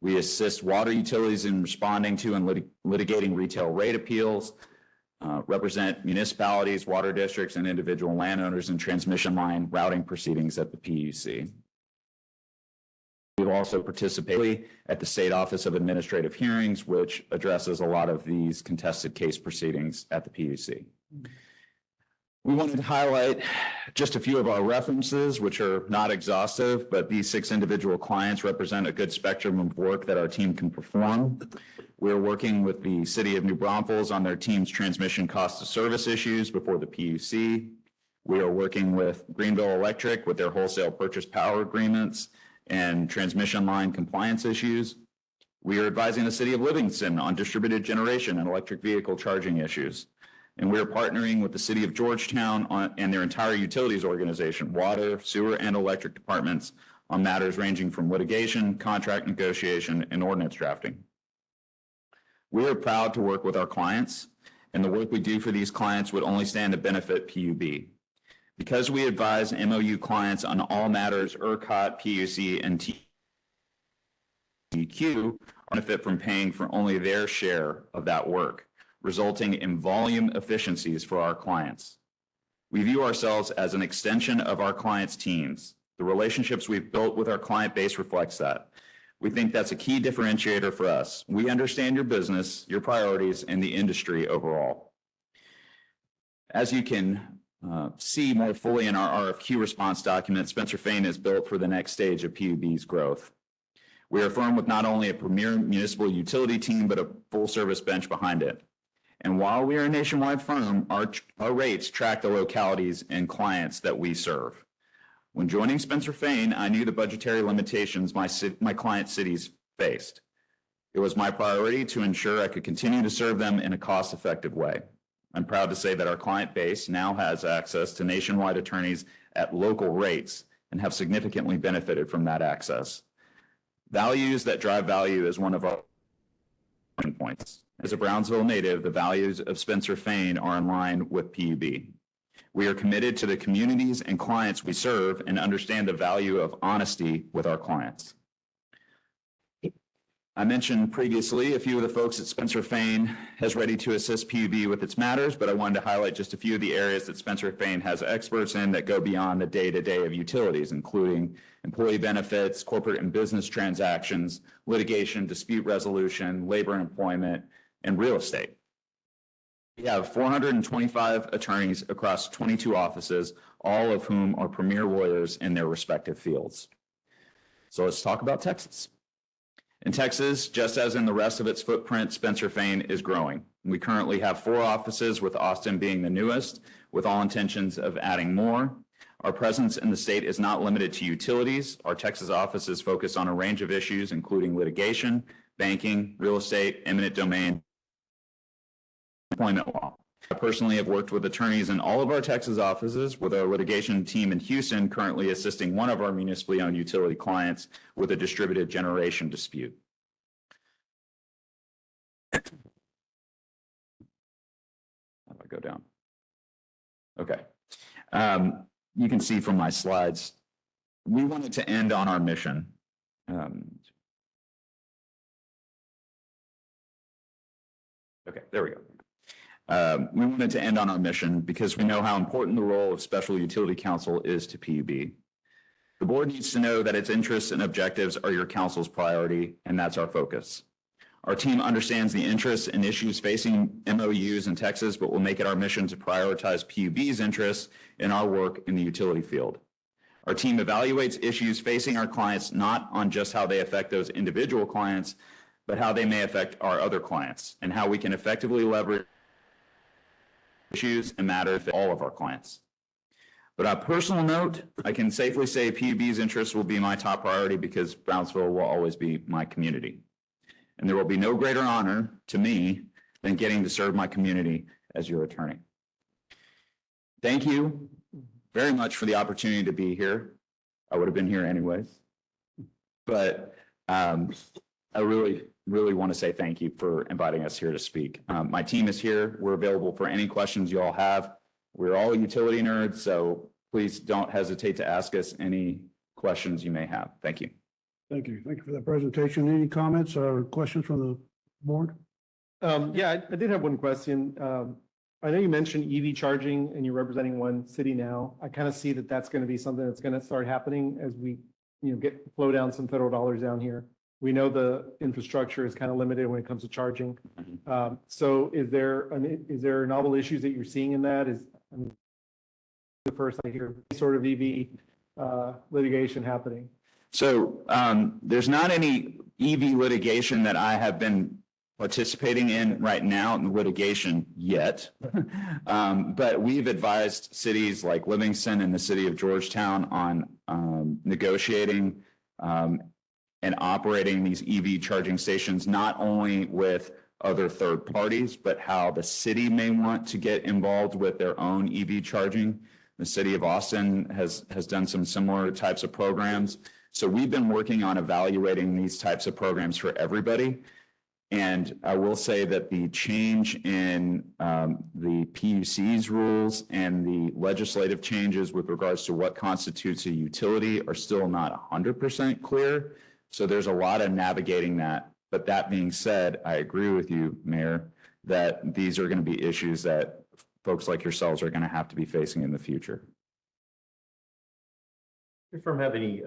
We assist water utilities in responding to and litigating retail rate appeals, represent municipalities, water districts, and individual landowners in transmission line routing proceedings at the PUC. We've also participated at the State Office of Administrative Hearings, which addresses a lot of these contested case proceedings at the PUC. We wanted to highlight just a few of our references, which are not exhaustive, but these 6 individual clients represent a good spectrum of work that our team can perform. We're working with the City of New Braunfels on their team's transmission cost of service issues before the PUC. We are working with Greenville Electric with their wholesale purchase power agreements and transmission line compliance issues. We are advising the City of Livingston on distributed generation and electric vehicle charging issues. And we are partnering with the City of Georgetown and their entire utilities organization, water, sewer, and electric departments on matters ranging from litigation, contract negotiation, and ordinance drafting. We are proud to work with our clients, and the work we do for these clients would only stand to benefit PUB. Because we advise MOU clients on all matters ERCOT, PUC, and TEQ benefit from paying for only their share of that work, resulting in volume efficiencies for our clients. We view ourselves as an extension of our clients' teams. The relationships we've built with our client base reflects that. We think that's a key differentiator for us. We understand your business, your priorities, and the industry overall. As you can see more fully in our RFQ response document, Spencer Fane is built for the next stage of PUB's growth. We are a firm with not only a premier municipal utility team, but a full-service bench behind it. And while we are a nationwide firm, our rates track the localities and clients that we serve. When joining Spencer Fane, I knew the budgetary limitations my client cities faced. It was my priority to ensure I could continue to serve them in a cost-effective way. I'm proud to say that our client base now has access to nationwide attorneys at local rates and have significantly benefited from that access. Values that drive value is one of our points. As a Brownsville native, the values of Spencer Fane are in line with PUB. We are committed to the communities and clients we serve and understand the value of honesty with our clients. I mentioned previously a few of the folks at Spencer Fane has ready to assist PUB with its matters, but I wanted to highlight just a few of the areas that Spencer Fane has experts in that go beyond the day-to-day of utilities, including employee benefits, corporate and business transactions, litigation, dispute resolution, labor and employment, and real estate. We have 425 attorneys across 22 offices, all of whom are premier lawyers in their respective fields. So let's talk about Texas. In Texas, just as in the rest of its footprint, Spencer Fane is growing. We currently have 4 offices, with Austin being the newest, with all intentions of adding more. Our presence in the state is not limited to utilities. Our Texas offices focus on a range of issues, including litigation, banking, real estate, eminent domain, employment law. I personally have worked with attorneys in all of our Texas offices, with our litigation team in Houston currently assisting one of our municipally owned utility clients with a distributed generation dispute. How do I go down? Okay. You can see from my slides, we wanted to end on our mission. Okay, there we go. We wanted to end on our mission because we know how important the role of Special Utility Counsel is to PUB. The board needs to know that its interests and objectives are your council's priority, and that's our focus. Our team understands the interests and issues facing MOUs in Texas, but will make it our mission to prioritize PUB's interests in our work in the utility field. Our team evaluates issues facing our clients not on just how they affect those individual clients, but how they may affect our other clients and how we can effectively leverage issues and matters for all of our clients. But on a personal note, I can safely say PUB's interests will be my top priority because Brownsville will always be my community. And there will be no greater honor to me than getting to serve my community as your attorney. Thank you very much for the opportunity to be here. I would have been here anyways. But I really want to say thank you for inviting us here to speak. My team is here. We're available for any questions you all have. We're all utility nerds, so please don't hesitate to ask us any questions you may have. Thank you. Thank you. Thank you for that presentation. Any comments or questions from the board? Yeah, I did have one question. I know you mentioned EV charging and you're representing one city now. I kind of see that that's going to be something that's going to start happening as we, flow down some federal dollars down here. We know the infrastructure is kind of limited when it comes to charging. So is there novel issues that you're seeing in that? The first I hear sort of EV litigation happening. So there's not any EV litigation that I have been participating in right now in litigation yet. But we've advised cities like Livingston and the city of Georgetown on negotiating and operating these EV charging stations, not only with other third parties, but how the city may want to get involved with their own EV charging. The city of Austin has done some similar types of programs. So we've been working on evaluating these types of programs for everybody. And I will say that the change in the PUC's rules and the legislative changes with regards to what constitutes a utility are still not 100% clear. So there's a lot of navigating that. But that being said, I agree with you, Mayor, that these are going to be issues that folks like yourselves are going to have to be facing in the future. Your firm have any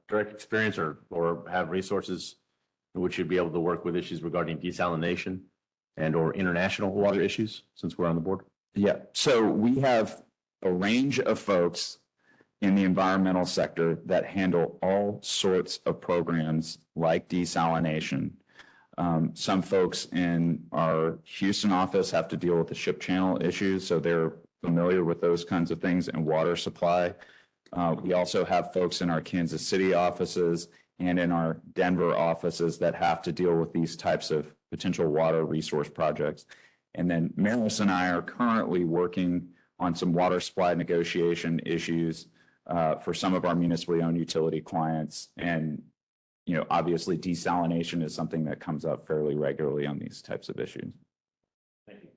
direct experience or have resources in which you'd be able to work with issues regarding desalination and or international water issues, since we're on the board? Yeah, so we have a range of folks in the environmental sector that handle all sorts of programs like desalination. Some folks in our Houston office have to deal with the ship channel issues, so they're familiar with those kinds of things and water supply. We also have folks in our Kansas City offices and in our Denver offices that have to deal with these types of potential water resource projects. And then Maris and I are currently working on some water supply negotiation issues for some of our municipally owned utility clients. And, obviously desalination is something that comes up fairly regularly on these types of issues. Thank you.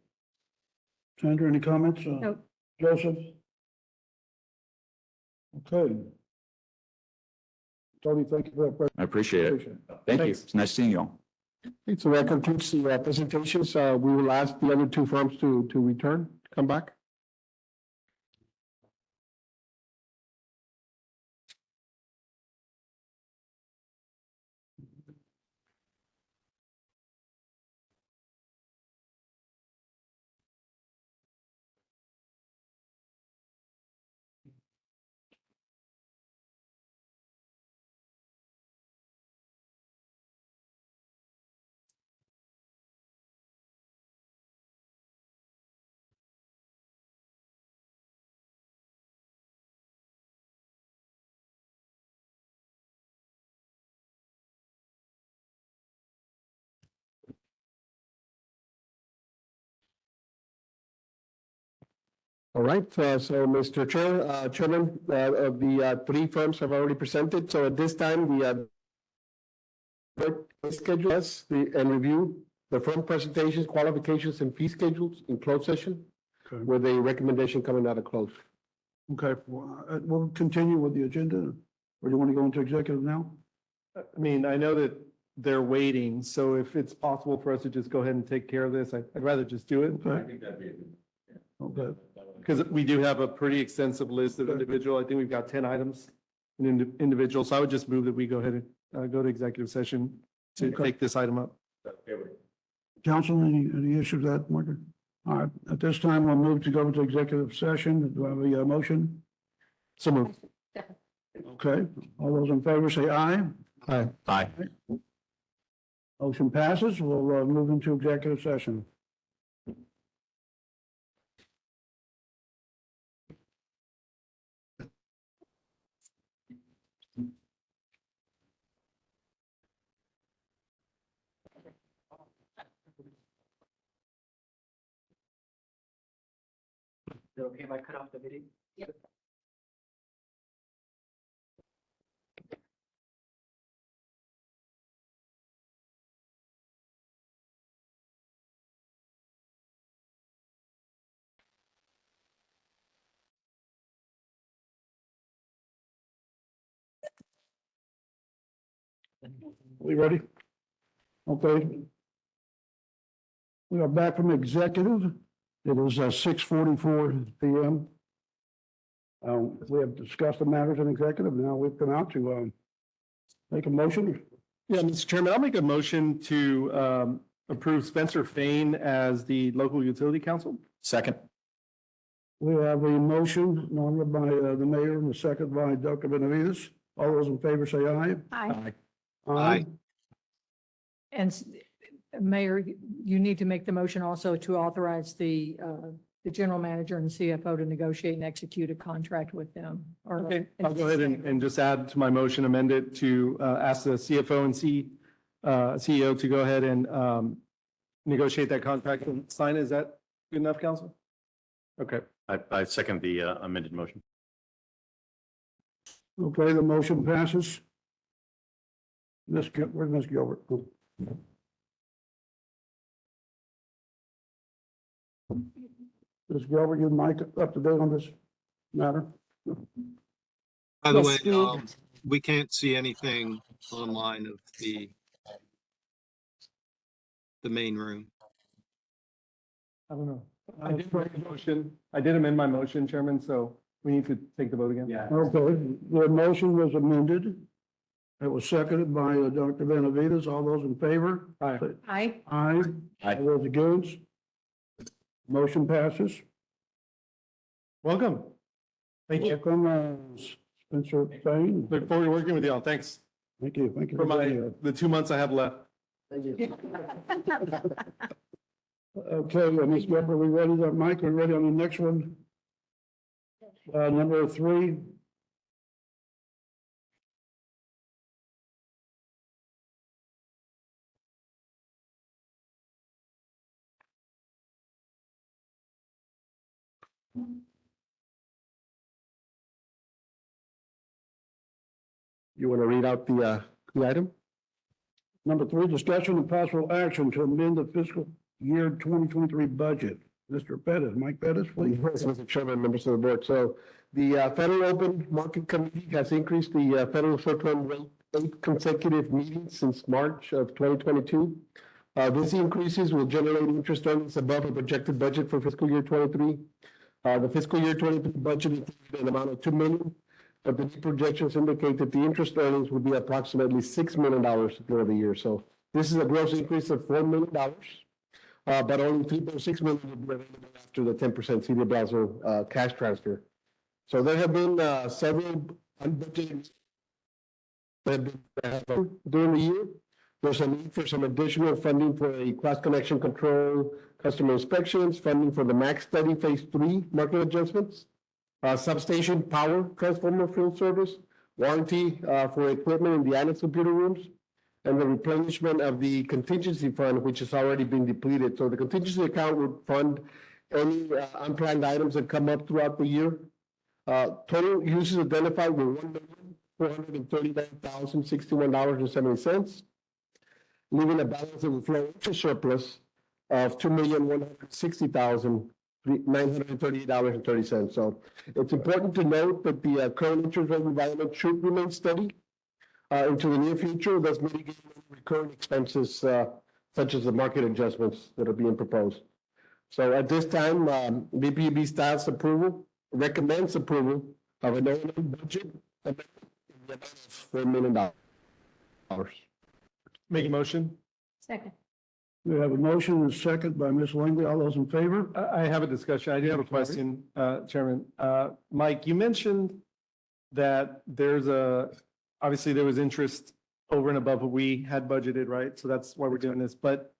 Sandra, any comments? Nope. Joseph? Okay. Tony, thank you for that. I appreciate it. Thank you. It's nice seeing you all. Okay, so that concludes the presentations. We will ask the other two firms to return, come back. All right, so Mr. Chairman of the three firms have already presented. So at this time, the schedule us and review the firm presentations, qualifications, and fee schedules in closed session Okay. with a recommendation coming out of close. Okay, we'll continue with the agenda. Or do you want to go into executive now? I mean, I know that they're waiting, so if it's possible for us to just go ahead and take care of this, I'd rather just do it. Okay. think that'd be Okay. Because we do have a pretty extensive list of individual. I think we've got 10 items in individual. So I would just move that we go ahead and go to executive session to Okay. take this item up. Council, any issues with that, Margaret? All right, at this time, we'll move to go into executive session. Do I have a motion? So moved. Okay, all those in favor say aye. Aye. Aye. Motion passes. We'll move into executive session. Is it okay if I cut off the video? We ready? Okay. We are back from executive. It is 6:44 PM. We have discussed the matters in executive. Now we've come out to make a motion. Yeah, Mr. Chairman, I'll make a motion to approve Spencer Fain as the local utility council. Second. We have a motion, nominated by the mayor and a second by Dr. Benavides. All those in favor say aye. Aye. Aye. And Mayor, you need to make the motion also to authorize the general manager and CFO to negotiate and execute a contract with them. or- Okay, I'll go ahead and just add to my motion, amend it to ask the CFO and CEO to go ahead and negotiate that contract and sign. Is that good enough, council? Okay. I second the amended motion. Okay, the motion passes. Where's Ms. Gilbert? Ms. Gilbert, you mic up to date on this matter? By the Yes, way, Steve. we can't see anything online of the main room. I don't know. I did make a motion. I did amend my motion, Chairman, so we need to take the vote again. Yeah. Okay, the motion was amended. It was seconded by Dr. Benavides. All those in favor? Aye. Aye. Aye. Aye. All those against? Motion passes. Welcome. Thank you. Welcome, Spencer Fain. Look forward to working with y'all. Thanks Thank you. Thank you. for the 2 months I have left. Okay, Ms. Gilbert, we ready? Mike, we ready on the next one? Number 3. You want to read out the item? Number 3, discussion and possible action to amend the fiscal year 2023 budget. Mr. Pettis, Mike Pettis, please. Yes, Mr. Chairman, members of the board. So the Federal Open Market Committee has increased the federal short-term rate 8 consecutive meetings since March of 2022. These increases will generate interest earnings above a projected budget for fiscal year 23. The fiscal year 23 budget included an amount of $2 million, but the new projections indicate that the interest earnings will be approximately $6 million for the year. So this is a gross increase of $4 million. But only $3.6 million will be available after the 10% CD Brazil cash transfer. So there have been several unbudgeted that have been during the year. There's a need for some additional funding for a class connection control, customer inspections, funding for the MAX study phase 3 market adjustments, substation power transformer field service, warranty for equipment in the annex computer rooms, and the replenishment of the contingency fund, which has already been depleted. So the contingency account would fund any unplanned items that come up throughout the year. Total uses identified were $1,439,061.70, leaving a balance of the flow interest surplus of $2,160,938.30. So it's important to note that the current interest rate environment should remain steady into the near future, thus mitigating recurring expenses such as the market adjustments that are being proposed. So at this time, BPB staff's recommends approval of an O&M budget amendment in the amount of $4 million. Make a motion. Second. We have a motion and a second by Ms. Langley. All those in favor? I have a discussion. I do have a question, Chairman. Mike, you mentioned that obviously there was interest over and above what we had budgeted, right? So that's why we're doing this. But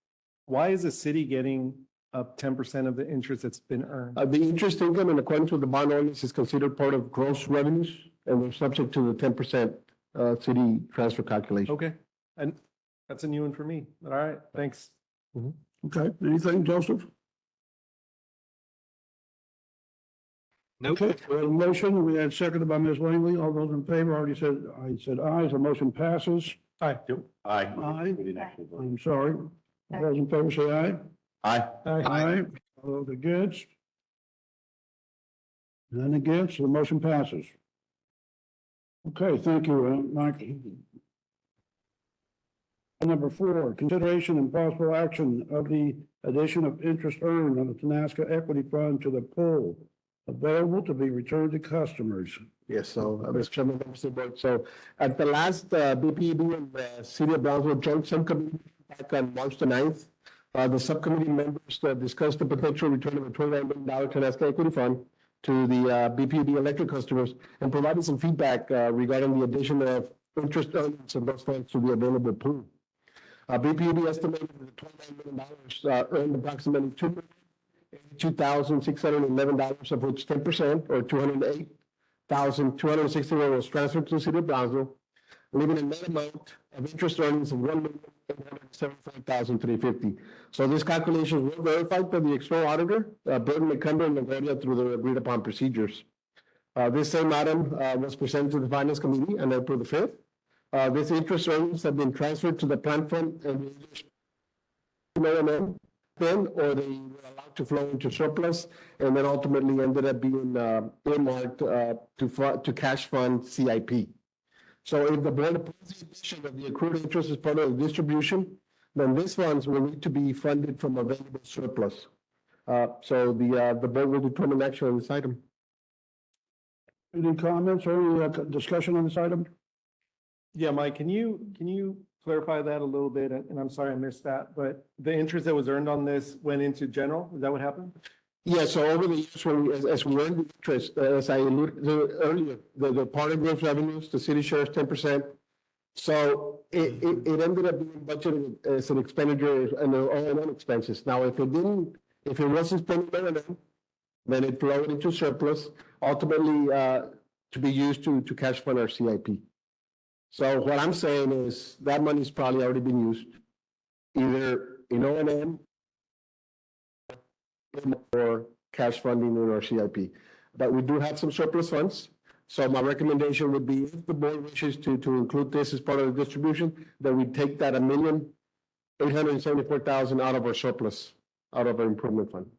why is the city getting up 10% of the interest that's been earned? The interest income in accordance with the bond ordinance is considered part of gross revenues, and they're subject to the 10% city transfer calculation. Okay, and that's a new one for me. All right, thanks. Okay, anything, Joseph? Nope. Okay, we have a motion. We had seconded by Ms. Langley. All those in favor already said, I said aye, so motion passes. Aye. Aye. Aye. I'm sorry. All those in favor say aye. Aye. Aye. All those against? None against, so the motion passes. Okay, thank you, Mike. Number 4, consideration and possible action of the addition of interest earned on the Tenasca Equity Fund to the pool available to be returned to customers. Yes, so, Mr. Chairman, members of the board, so at the last BPEB and the City of Brownsville Joint Subcommittee back on March the 9th, the subcommittee members discussed the potential return of a $29 million Tenasca Equity Fund to the BPEB electric customers and provided some feedback regarding the addition of interest earnings of those funds to the available pool. BPEB estimated that $29 million earned approximately $2,611, of which 10% or $208,261 was transferred to the City of Brownsville, leaving a net amount of interest earnings of $1,875,350. So this calculation was verified by the external auditor, Burton McCumber and LaGuardia, through the agreed upon procedures. This same item was presented to the Finance Committee on April the 5th. This interest earnings have been transferred to the plant fund and then, or they were allowed to flow into surplus, and then ultimately ended up being earmarked to cash fund CIP. So if the board approves the addition of the accrued interest as part of the distribution, then these funds will need to be funded from available surplus. So the board will determine action on this item. Any comments or any discussion on this item? Yeah, Mike, can you clarify that a little bit? And I'm sorry I missed that, but the interest that was earned on this went into general? Is that what happened? Yeah, so over the years, as we earned the interest, as I alluded to earlier, the part of gross revenues, the city shares 10%. So it ended up being budgeted as an expenditure and O&M expenses. Now, if it wasn't spent on O&M, then it flowed into surplus, ultimately to be used to cash fund our CIP. So what I'm saying is that money's probably already been used, either in O&M or cash funding in our CIP. But we do have some surplus funds. So my recommendation would be, if the board wishes to include this as part of the distribution, then we take that $1,874,000 out of our surplus, out of our improvement fund.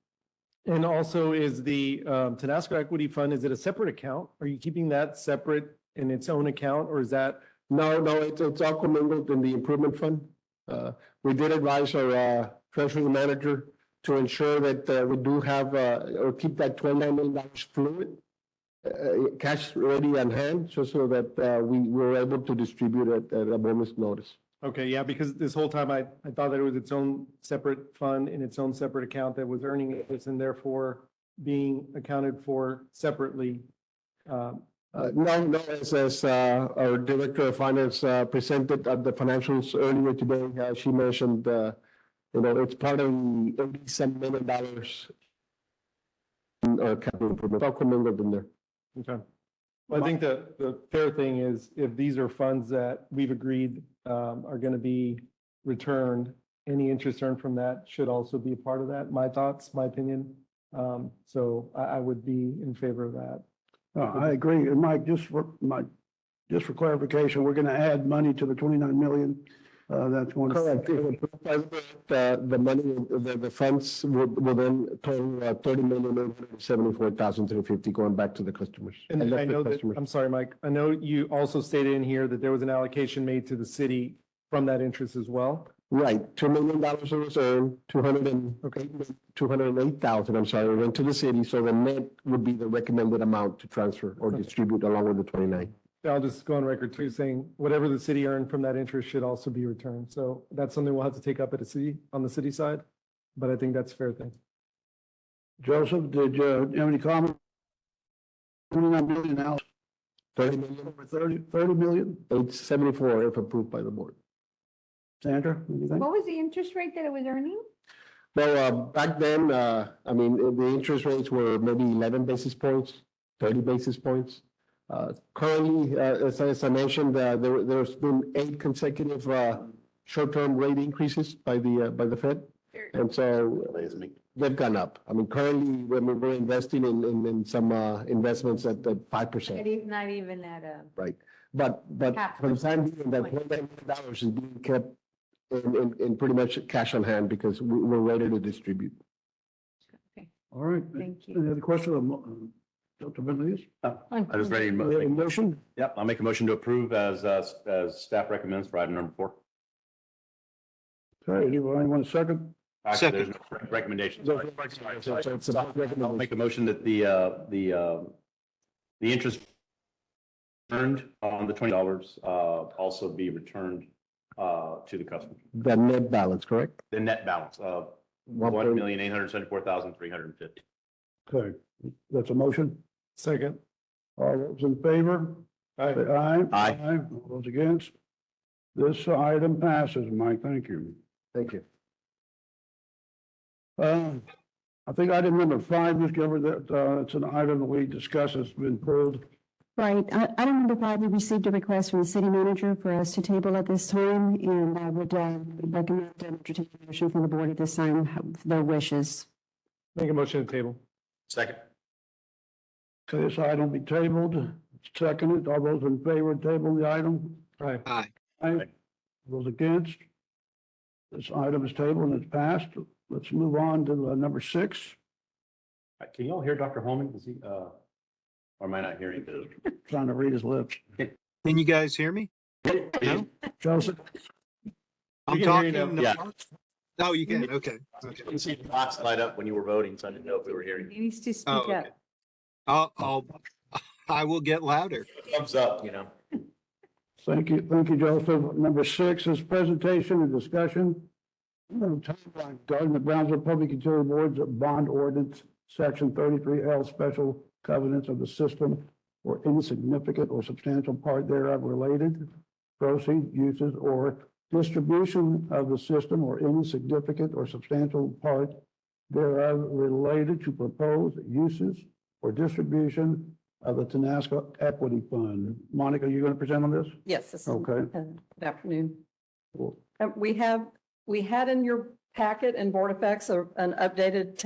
And also, is the Tenasca Equity Fund, is it a separate account? Are you keeping that separate in its own account, or is that? No, it's all commingled in the improvement fund. We did advise our treasury manager to ensure that we do have or keep that $29 million fluid, cash ready on hand, so that we were able to distribute it at a moment's notice. Okay, yeah, because this whole time I thought that it was its own separate fund in its own separate account that was earning interest and therefore being accounted for separately. No, as our director of finance presented at the financials earlier today, she mentioned, it's part of the $87 million capital improvement, all commingled in there. Okay. Well, I think the fair thing is, if these are funds that we've agreed are going to be returned, any interest earned from that should also be a part of that. My thoughts, my opinion. So I would be in favor of that. I agree. And Mike, just for clarification, we're going to add money to the 29 million. That's going to. Correct. The money, the funds will then total $30,874,350 going back to the customers. And I know that, I'm sorry, Mike, I know you also stated in here that there was an allocation made to the city from that interest as well. Right, $2 million was earned, 208,000, I'm sorry, went to the city, so the net would be the recommended amount to transfer or distribute along with the 29. I'll just go on record too, saying whatever the city earned from that interest should also be returned. So that's something we'll have to take up at the city, on the city side, but I think that's a fair thing. Joseph, did you have any comment? 29 million now. 30 million? 30 million? 874 if approved by the board. Sandra, anything? What was the interest rate that it was earning? Well, back then, the interest rates were maybe 11 basis points, 30 basis points. Currently, as I mentioned, there's been 8 consecutive short-term rate increases by the Fed. And so they've gone up. I mean, currently, we're investing in some investments at 5%. Not even at a. Right. But for the time being, that $29 million is being kept in pretty much cash on hand because we're ready to distribute. Okay. All right. Thank you. Any other question? Dr. Benavides? I was ready. Motion? Yep, I'll make a motion to approve as staff recommends for item number 4. Okay, anyone want a second? Actually, there's no recommendations. I'll make a motion that the interest earned on the $20 also be returned to the customer. The net balance, correct? The net balance of $1,874,350. Okay, that's a motion. Second. All those in favor? Aye. Say aye. Aye. All those against? This item passes, Mike, thank you. Thank you. I think item number 5, Ms. Gilbert, that, it's an item that we discussed, has been pulled. Right. Item number 5, we received a request from the city manager for us to table at this time, and I would recommend an entertaining motion from the board at this time, their wishes. Make a motion to table. Second. So this item be tabled. Seconded. All those in favor, table the item? Aye. Aye. Aye. Those against? This item is tabled and it's passed. Let's move on to number 6. Can you all hear Dr. Holman? Is he, or am I not hearing? Trying to read his lips. Can you guys hear me? No? Joseph? I'm We can hear you talking. now. Yeah. Oh, you can, okay. I can see the box light up when you were voting, so I didn't know if we were hearing. He needs to speak Oh, up. okay. I will get louder. Thumbs up, you know. Thank you, Joseph. Number 6 is presentation and discussion. Timeline regarding the Brownsville Public Utility Board's bond ordinance, section 33L, special covenants of the system or any significant or substantial part thereof related, proceed, uses, or distribution of the system or any significant or substantial part thereof related to proposed uses or distribution of the Tenasco Equity Fund. Monica, you going to present on this? Yes. This is, Okay. Good afternoon. Cool. We had in your packet and board effects an updated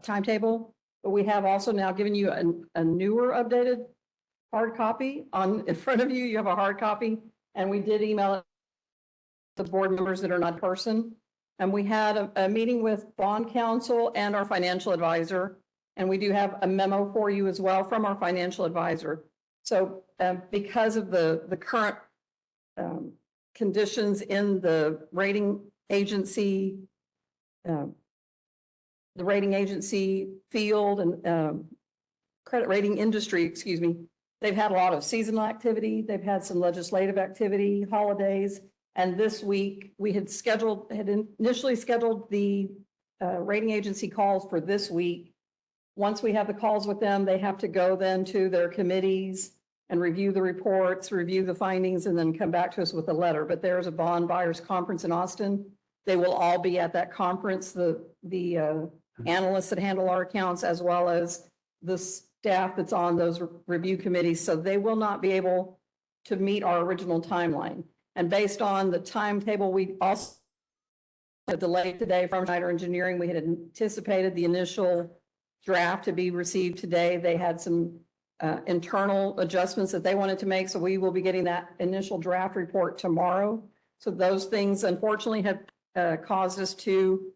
timetable, but we have also now given you a newer updated hard copy in front of you. You have a hard copy, and we did email it to the board members that are not in person. And we had a meeting with bond counsel and our financial advisor, and we do have a memo for you as well from our financial advisor. So because of the current conditions in the rating agency, the rating agency field and credit rating industry, excuse me, they've had a lot of seasonal activity. They've had some legislative activity, holidays. And this week we had initially scheduled the rating agency calls for this week. Once we have the calls with them, they have to go then to their committees and review the reports, review the findings, and then come back to us with a letter. But there's a bond buyers conference in Austin. They will all be at that conference, the analysts that handle our accounts, as well as the staff that's on those review committees. So they will not be able to meet our original timeline. And based on the timetable, we also had a delay today from Schneider Engineering. We had anticipated the initial draft to be received today. They had some internal adjustments that they wanted to make. So we will be getting that initial draft report tomorrow. So those things unfortunately have caused us to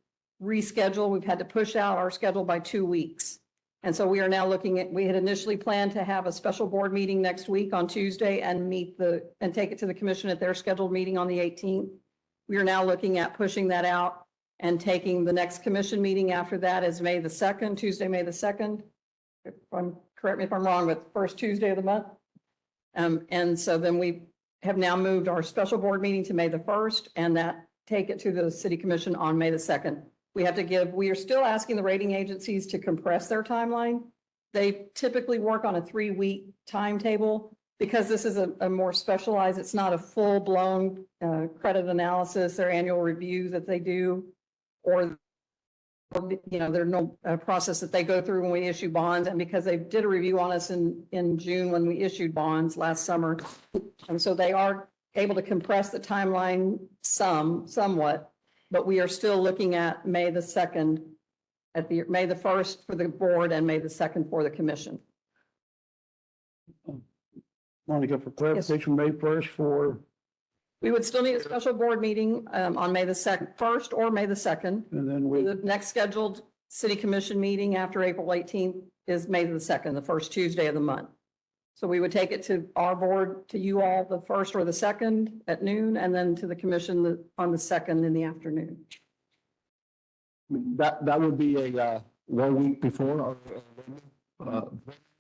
reschedule. We've had to push out our schedule by 2 weeks. And so we are now looking at, we had initially planned to have a special board meeting next week on Tuesday and take it to the commission at their scheduled meeting on the 18th. We are now looking at pushing that out and taking the next commission meeting after that is May the 2nd, Tuesday, May the 2nd. Correct me if I'm wrong, but first Tuesday of the month. And so then we have now moved our special board meeting to May the 1st and that take it to the city commission on May the 2nd. We are still asking the rating agencies to compress their timeline. They typically work on a 3-week timetable because this is a more specialized, it's not a full-blown credit analysis, their annual review that they do, or there's no process that they go through when we issue bonds. And because they did a review on us in June when we issued bonds last summer. And so they are able to compress the timeline somewhat, but we are still looking at May the 2nd, May the 1st for the board and May the 2nd for the commission. Monica, for clarification, May 1st for? We would still need a special board meeting on May the 1st or May the 2nd. And then the next scheduled city commission meeting after April 18th is May the 2nd, the first Tuesday of the month. So we would take it to our board, to you all, the first or the second at noon, and then to the commission on the second in the afternoon. That would be a 1 week before,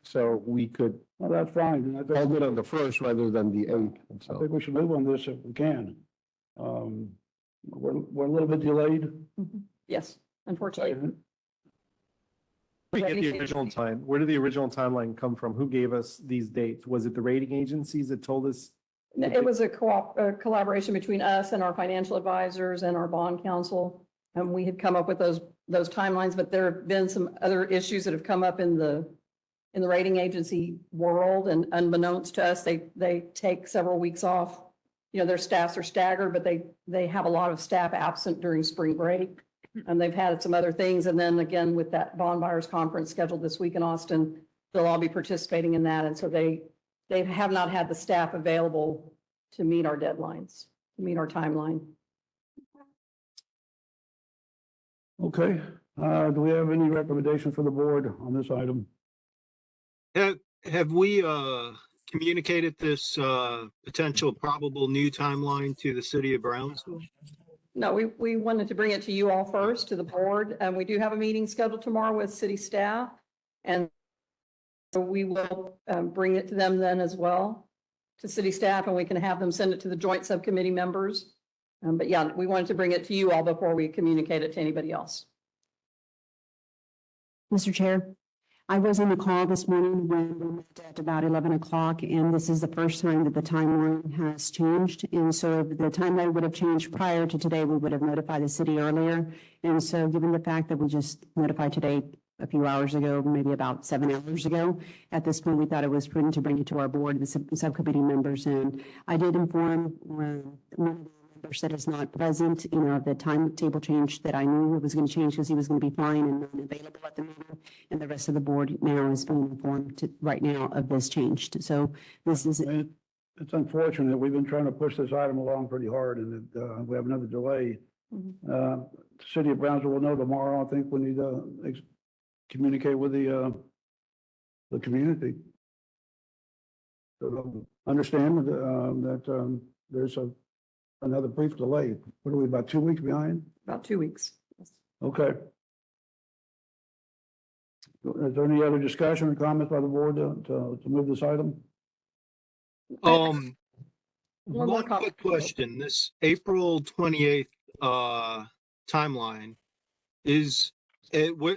so we could Well, that's fine. I hold it on the first rather than the 8th. I So, think we should move on this if we can. We're a little bit delayed. Yes, unfortunately. We get the original time. Where did the original timeline come from? Who gave us these dates? Was it the rating agencies that told us? It was a collaboration between us and our financial advisors and our bond counsel. And we had come up with those timelines, but there have been some other issues that have come up in the rating agency world, and unbeknownst to us, they take several weeks off. You know, their staffs are staggered, but they have a lot of staff absent during spring break. And they've had some other things. And then again, with that bond buyers conference scheduled this week in Austin, they'll all be participating in that. And so they have not had the staff available to meet our deadlines, to meet our timeline. Okay, do we have any recommendation for the board on this item? Have we communicated this potential probable new timeline to the city of Brownsville? No, we wanted to bring it to you all first, to the board, and we do have a meeting scheduled tomorrow with city staff. And so we will bring it to them then as well, to city staff, and we can have them send it to the joint subcommittee members. But yeah, we wanted to bring it to you all before we communicate it to anybody else. Mr. Chair, I was on the call this morning when we met at about 11 o'clock, and this is the first time that the timeline has changed. And so if the timeline would have changed prior to today, we would have notified the city earlier. And so given the fact that we just notified today a few hours ago, maybe about 7 hours ago, at this point, we thought it was prudent to bring it to our board, the subcommittee members. And I did inform one of the members that is not present, the timetable change that I knew it was going to change because he was going to be flying and not available at the meeting. And the rest of the board now is being informed right now of this changed. So this is. It's unfortunate. We've been trying to push this item along pretty hard, and we have another delay. The city of Brownsville will know tomorrow. I think we need to communicate with the community. So understand that there's another brief delay. What are we, about 2 weeks behind? About 2 weeks. Okay. Is there any other discussion or comments by the board to move this item? One One quick question. This April 28th timeline is we're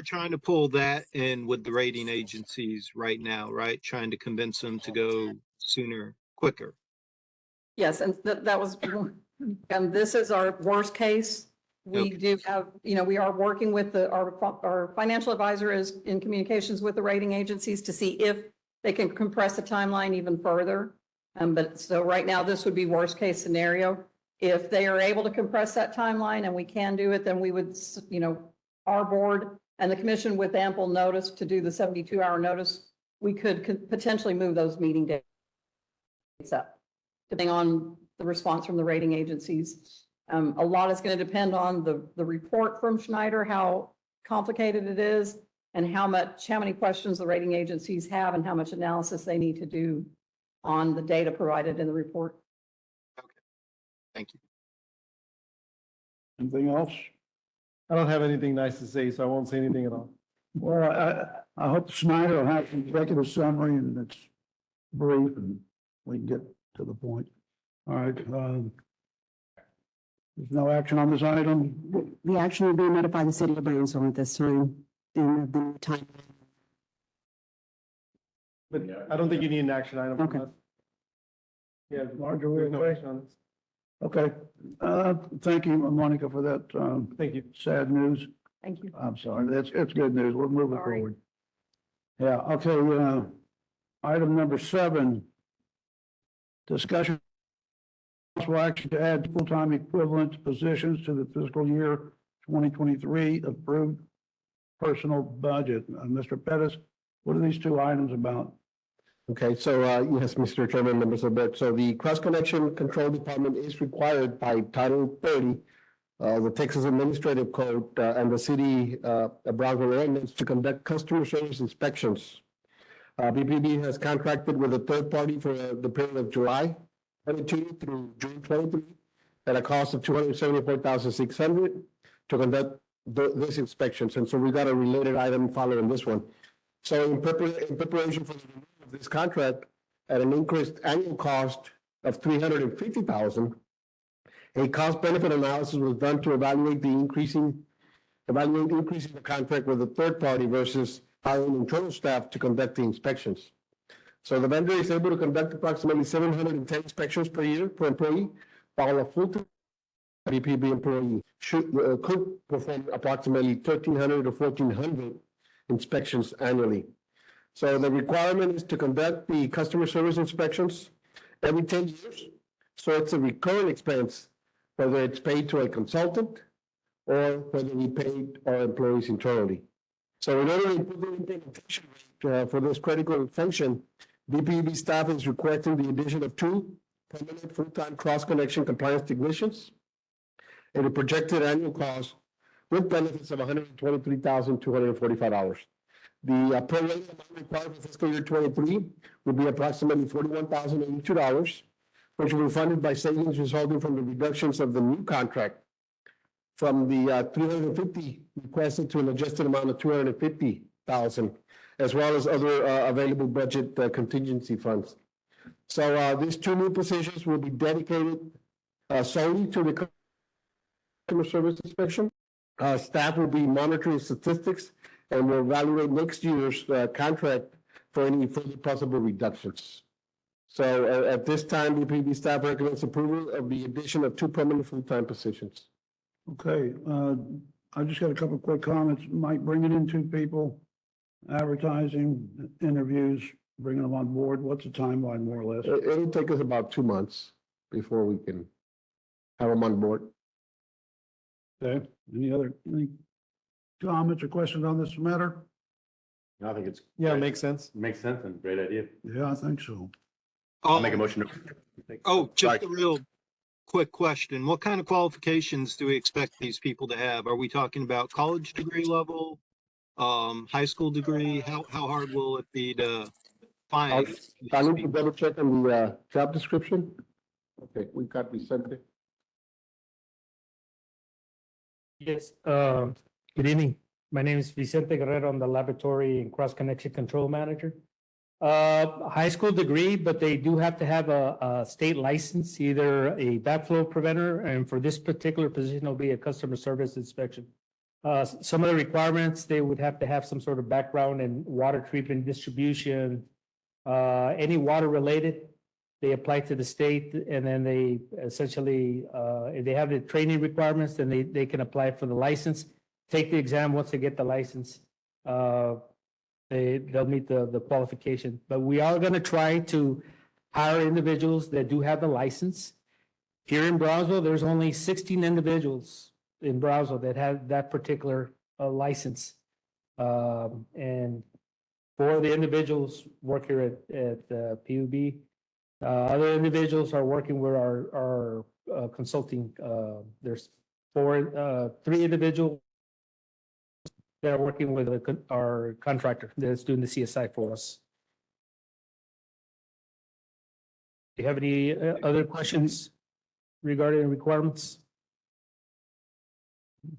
trying to pull that in with the rating agencies right now, right? Trying to convince them to go sooner, quicker. Yes, and that was, and this is our worst case. We do have, we are working with our financial advisor is in communications with the rating agencies to see if they can compress the timeline even further. But so right now, this would be worst case scenario. If they are able to compress that timeline and we can do it, then we would, our board and the commission with ample notice to do the 72-hour notice, we could potentially move those meeting dates up, depending on the response from the rating agencies. A lot is going to depend on the report from Schneider, how complicated it is, and how many questions the rating agencies have and how much analysis they need to do on the data provided in the report. Okay, thank you. Anything else? I don't have anything nice to say, so I won't say anything at all. Well, I hope Schneider will have an executive summary and it's brief and we can get to the point. All right. There's no action on this item. The action will be notified the city of Brownsville at this time in the time. But I don't think you need an action item. Okay. Yeah, Marjorie, there's no okay? action on this. Okay. Thank you, Monica, for that Thank you. sad news. Thank you. I'm sorry. It's good news. We're moving Sorry. forward. Yeah, okay. Item number 7. Discussion possible action to add full-time equivalent positions to the fiscal year 2023 approved personal budget. Mr. Pettis, what are these two items about? okay, so, yes, Mr. Chairman, members of the board. So the Cross Connection Control Department is required by Title 30, the Texas Administrative Code, and the city of Brownsville ordinance to conduct customer service inspections BPB has contracted with a third party for the period of July 22 through June 23 at a cost of $274,600 to conduct these inspections. And so we got a related item following this one. So in preparation for the renewal of this contract at an increased annual cost of $350,000, a cost benefit analysis was done to evaluate increasing the contract with a third party versus hiring internal staff to conduct the inspections. So the vendor is able to conduct approximately 710 inspections per year per employee, while a full-time BPB employee could perform approximately 1,300 to 1,400 inspections annually. So the requirement is to conduct the customer service inspections every 10 years. So it's a recurring expense, whether it's paid to a consultant or whether we paid our employees internally. So in order to improve the implementation rate for this critical function, BPB staff is requesting the addition of 2 permanent full-time cross-connection compliance technicians at a projected annual cost with benefits of $123,245. The prorated amount required for fiscal year 23 would be approximately $41,082, which will be funded by savings resulting from the reductions of the new contract from the $350 requested to an adjusted amount of $250,000, as well as other available budget contingency funds. So these 2 new positions will be dedicated solely to the customer service inspection. Staff will be monitoring statistics and will evaluate next year's contract for any further possible reductions. So at this time, BPB staff recommends approval of the addition of 2 permanent full-time positions. Okay, I just got a couple of quick comments. Mike, bringing in 2 people, advertising, interviews, bringing them on board. What's the timeline, more or less? It'll take us about 2 months before we can have them on board. Okay, any comments or questions on this matter? I think it's. Yeah, it makes sense. Makes sense and great idea. Yeah, I think so. I'll make a motion to. Just a real quick question. What kind of qualifications do we expect these people to have? Are we talking about college degree level, high school degree? How hard will it be to find? I need to double check on the job description. Okay, we got Vicente. Yes, good evening. My name is Vicente Guerrero. I'm the laboratory and cross-connection control manager. High school degree, but they do have to have a state license, either a backflow preventer, and for this particular position, it'll be a customer service inspection. Some of the requirements, they would have to have some sort of background in water treatment distribution, any water related. They apply to the state, and then they essentially, if they have the training requirements, then they can apply for the license, take the exam. Once they get the license, they'll meet the qualification. But we are going to try to hire individuals that do have the license. Here in Brownsville, there's only 16 individuals in Brownsville that have that particular license. And 4 of the individuals work here at PUB. Other individuals are working with our consulting. There's 3 individuals that are working with our contractor that's doing the CSI for us. Do you have any other questions regarding requirements?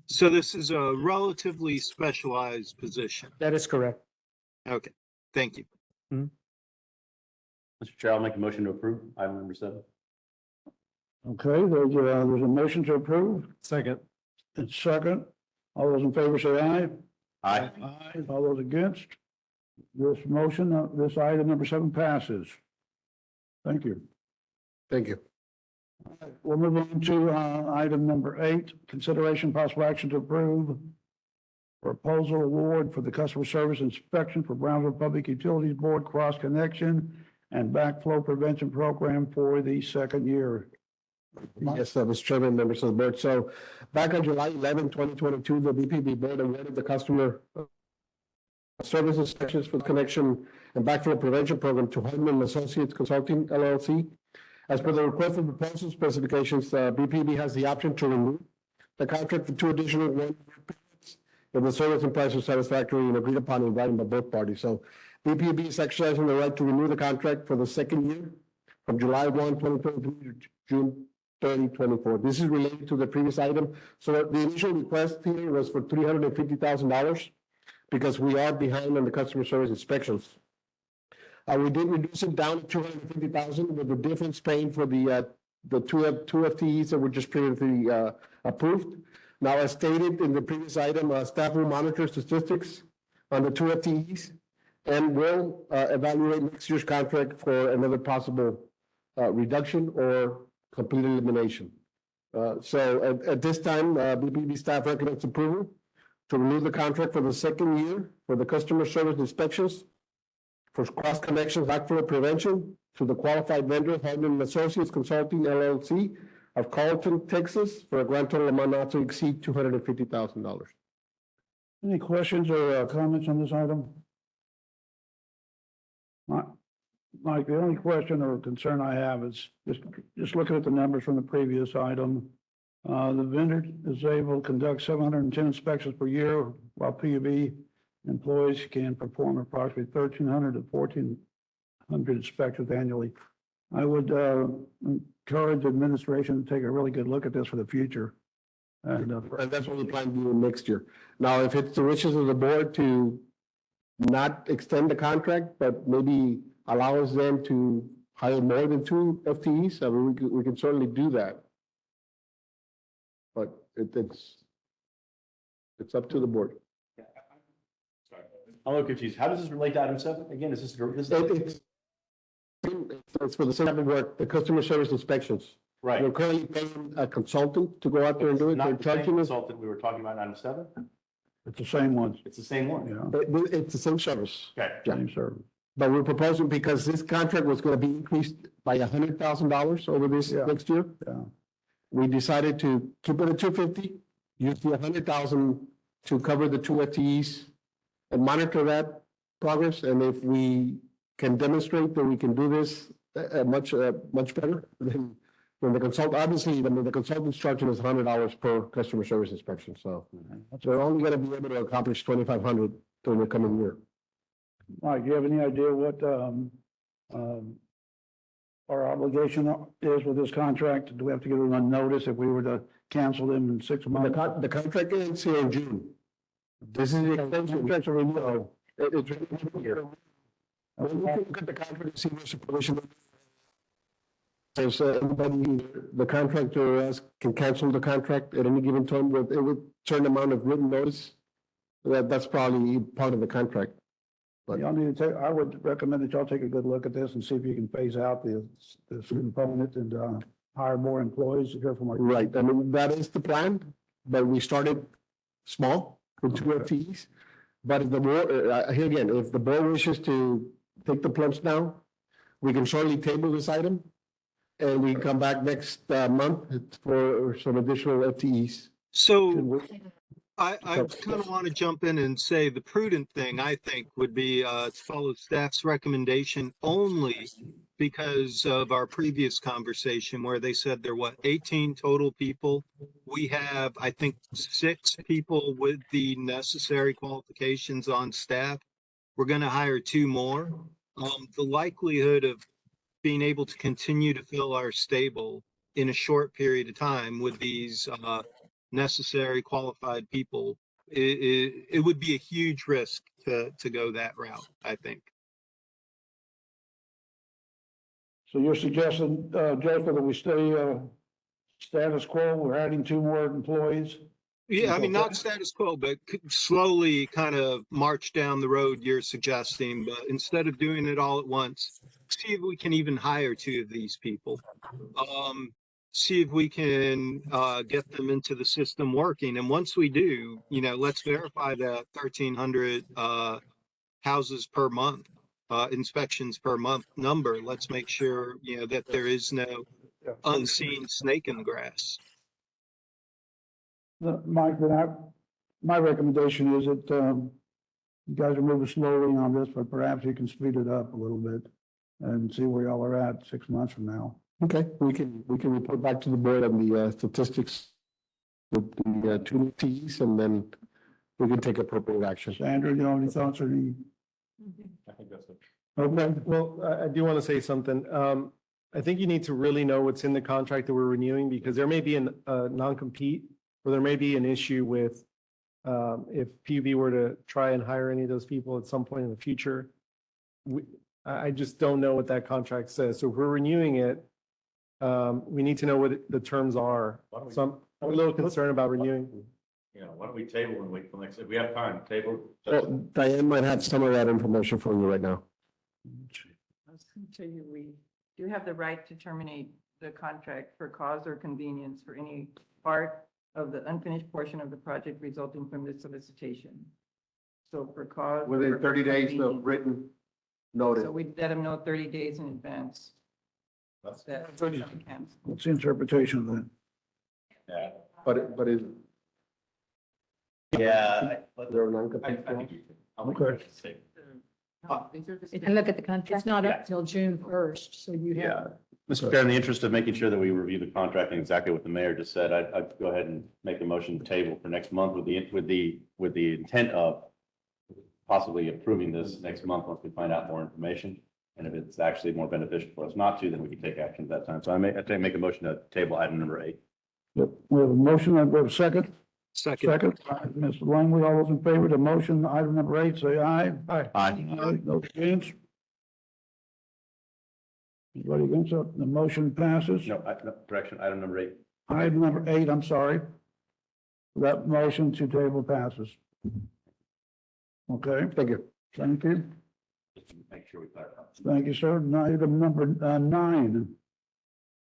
So this is a relatively specialized position. That is correct. Okay, thank you. Mr. Chair, I'll make a motion to approve item number 7. Okay, there's a motion to approve. Second. It's second. All those in favor say aye. Aye. Aye. All those against? This motion, this item number 7 passes. Thank you. Thank you. We'll move on to item number 8, consideration possible action to approve proposal award for the customer service inspection for Brownsville Public Utilities Board cross connection and backflow prevention program for the 2nd year. Yes, Mr. Chairman, members of the board. So back on July 11, 2022, the BPB board awarded the customer service inspections for the connection and backflow prevention program to Hardman Associates Consulting LLC. As per the request for proposal specifications, BPB has the option to renew the contract for 2 additional 1-year periods if the service and price are satisfactory and agreed upon in writing by both parties. So BPB is exercising the right to renew the contract for the second year from July 1, 2023 to June 30, 2024. This is related to the previous item. So the initial request here was for $350,000 because we are behind on the customer service inspections. We did reduce it down to 250,000 with the difference paying for the two FTEs that were just previously approved. Now, as stated in the previous item, staff will monitor statistics on the two FTEs and will evaluate next year's contract for another possible reduction or complete elimination. So at this time, BPB staff recommends approval to renew the contract for the second year for the customer service inspections for cross connections backflow prevention to the qualified vendor, Hardman Associates Consulting LLC of Carlton, Texas, for a grand total amount not to exceed $250,000. Any questions or comments on this item? Mike, the only question or concern I have is just looking at the numbers from the previous item. The vendor is able to conduct 710 inspections per year, while PUB employees can perform approximately 1,300 to 1,400 inspections annually. I would encourage administration to take a really good look at this for the future. And that's what we plan to do next year. Now, if it's the wishes of the board to not extend the contract, but maybe allow us then to hire more than two FTEs, I mean, we can certainly do that. But it's up to the board. I'm a little confused. How does this relate to item 7? Again, is this? It's for the same type of work, the customer service inspections. Right. We're currently paying a consultant to go out there and do it. They're Not the same charging us. consultant we were talking about in item 7? it's the same ones. It's the same one. Yeah, It's the same service. Okay. same service. But we're proposing, because this contract was going to be increased by $100,000 over this Yeah. next year. Yeah. We decided to keep it at 250, use the 100,000 to cover the two FTEs and monitor that progress. And if we can demonstrate that we can do this much better, then the consultant, obviously, the consultant's charging us $100 per customer service inspection. So we're only going to be able to accomplish 2,500 during the coming year. Mike, do you have any idea what our obligation is with this contract? Do we have to give them a notice if we were to cancel them in 6 months? The contract ends here in June. This is the extension. Contracts are renewal. It's here. We can look at the contract and see what's the provision. There's anybody, the contractor or us can cancel the contract at any given time with a certain amount of written notice. That's probably part of the contract. But Y'all need to take, I would recommend that y'all take a good look at this and see if you can phase out this component and hire more employees to hear from our. right, I mean, that is the plan, but we started small with two FTEs. But if the board, here again, if the board wishes to take the plunge now, we can shortly table this item. And we come back next month for some additional FTEs. So I kind of want to jump in and say the prudent thing, I think, would be to follow staff's recommendation only because of our previous conversation where they said there were 18 total people. We have, I think, 6 people with the necessary qualifications on staff. We're going to hire 2 more. The likelihood of being able to continue to fill our stable in a short period of time with these necessary qualified people, it would be a huge risk to go that route, I think. So you're suggesting, Joseph, that we stay status quo, we're adding 2 more employees? Yeah, I mean, not status quo, but slowly kind of march down the road you're suggesting, but instead of doing it all at once, see if we can even hire 2 of these people. See if we can get them into the system working. And once we do, let's verify that 1,300 houses per month, inspections per month number. Let's make sure, that there is no unseen snake in the grass. Mike, my recommendation is that you guys are moving slowly on this, but perhaps you can speed it up a little bit and see where y'all are at 6 months from now. Okay, we can report back to the board on the statistics with the 2 FTEs, and then we can take appropriate action. Sandra, do you have any thoughts or any I think that's it. Okay, well, I do want to say something. I think you need to really know what's in the contract that we're renewing because there may be a non-compete or there may be an issue with if PUB were to try and hire any of those people at some point in the future. I just don't know what that contract says. So if we're renewing it, we need to know what the terms are. So I'm a little concerned about renewing. You know, why don't we table and wait till next, if we have time, table. Well, Diane might have some of that information for you right now. I was going to tell you, we do have the right to terminate the contract for cause or convenience for any part of the unfinished portion of the project resulting from this solicitation. So for cause. Within or 30 days of convenience. written notice. So we let them know 30 days in advance. That's- That Thirty. we cancel. What's the interpretation then? Yeah. But is Yeah. there a non-compete? Okay. You can look at the contract. It's not up till June 1st, so you have. Yeah, Mr. Chair, in the interest of making sure that we review the contract and exactly what the mayor just said, I'd go ahead and make a motion to table for next month with the intent of possibly approving this next month once we find out more information. And if it's actually more beneficial for us not to, then we can take action at that time. So I make a motion to table item number 8. Yep, we have a motion, I have a second. Second. Second, Mr. Langley, all those in favor of the motion, item number 8, say aye. Aye. Aye, those against? Anybody against it? The motion passes. No, correction, item number 8. Item number 8, I'm sorry. That motion to table passes. Okay, Thank you. thank you. Just to make sure we clarify. Thank you, sir. Now, item number 9.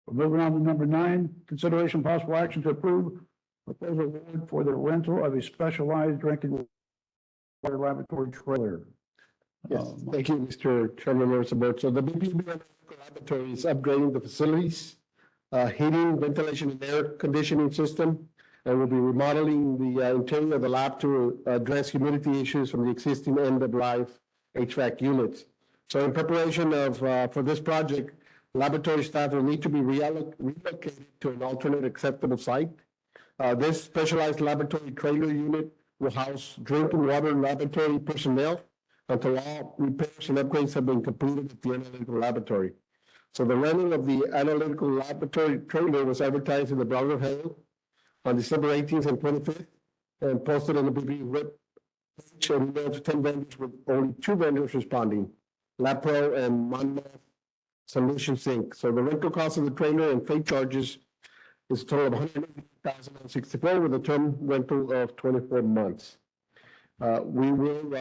We're moving on to number 9, consideration possible action to approve proposal award for the rental of a specialized drinking water laboratory trailer. Yes, thank you, Mr. Chairman, members of the board. So the BPB Laboratory is upgrading the facilities, heating, ventilation, and air conditioning system, and we'll be remodeling the interior of the lab to address humidity issues from the existing end-of-life HVAC units. So in preparation of, for this project, laboratory staff will need to be relocated to an alternate acceptable site. This specialized laboratory trailer unit will house drinking water laboratory personnel until all repairs and upgrades have been completed at the analytical laboratory. So the renting of the analytical laboratory trailer was advertised in the Brownsville Herald on December 18th and 25th and posted on the BB web page and emailed to 10 vendors with only 2 vendors responding, LabPro and Monmouth Solutions Inc. So the rental cost of the trailer and freight charges is a total of $180,064 with a term rental of 24 months. We will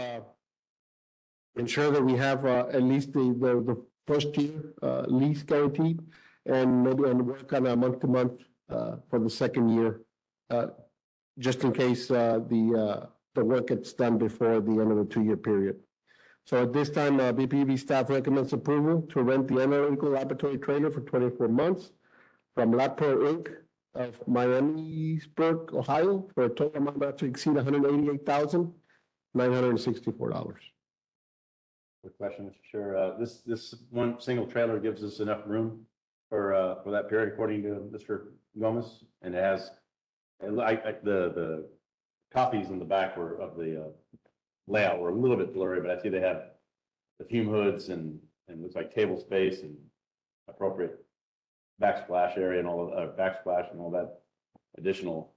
ensure that we have at least the first year lease guaranteed and maybe work on a month-to-month for the second year, just in case the work gets done before the end of the 2-year period. So at this time, BPV staff recommends approval to rent the analytical laboratory trailer for 24 months from LabPro Inc. of Miamisburg, Ohio, for a total amount not to exceed $188,964. Quick question, Mr. Chair. This one single trailer gives us enough room for that period, according to Mr. Gomez, and it has, the copies in the back were of the layout were a little bit blurry, but I see they have the fume hoods and looks like table space and appropriate backsplash area and all of backsplash and all that additional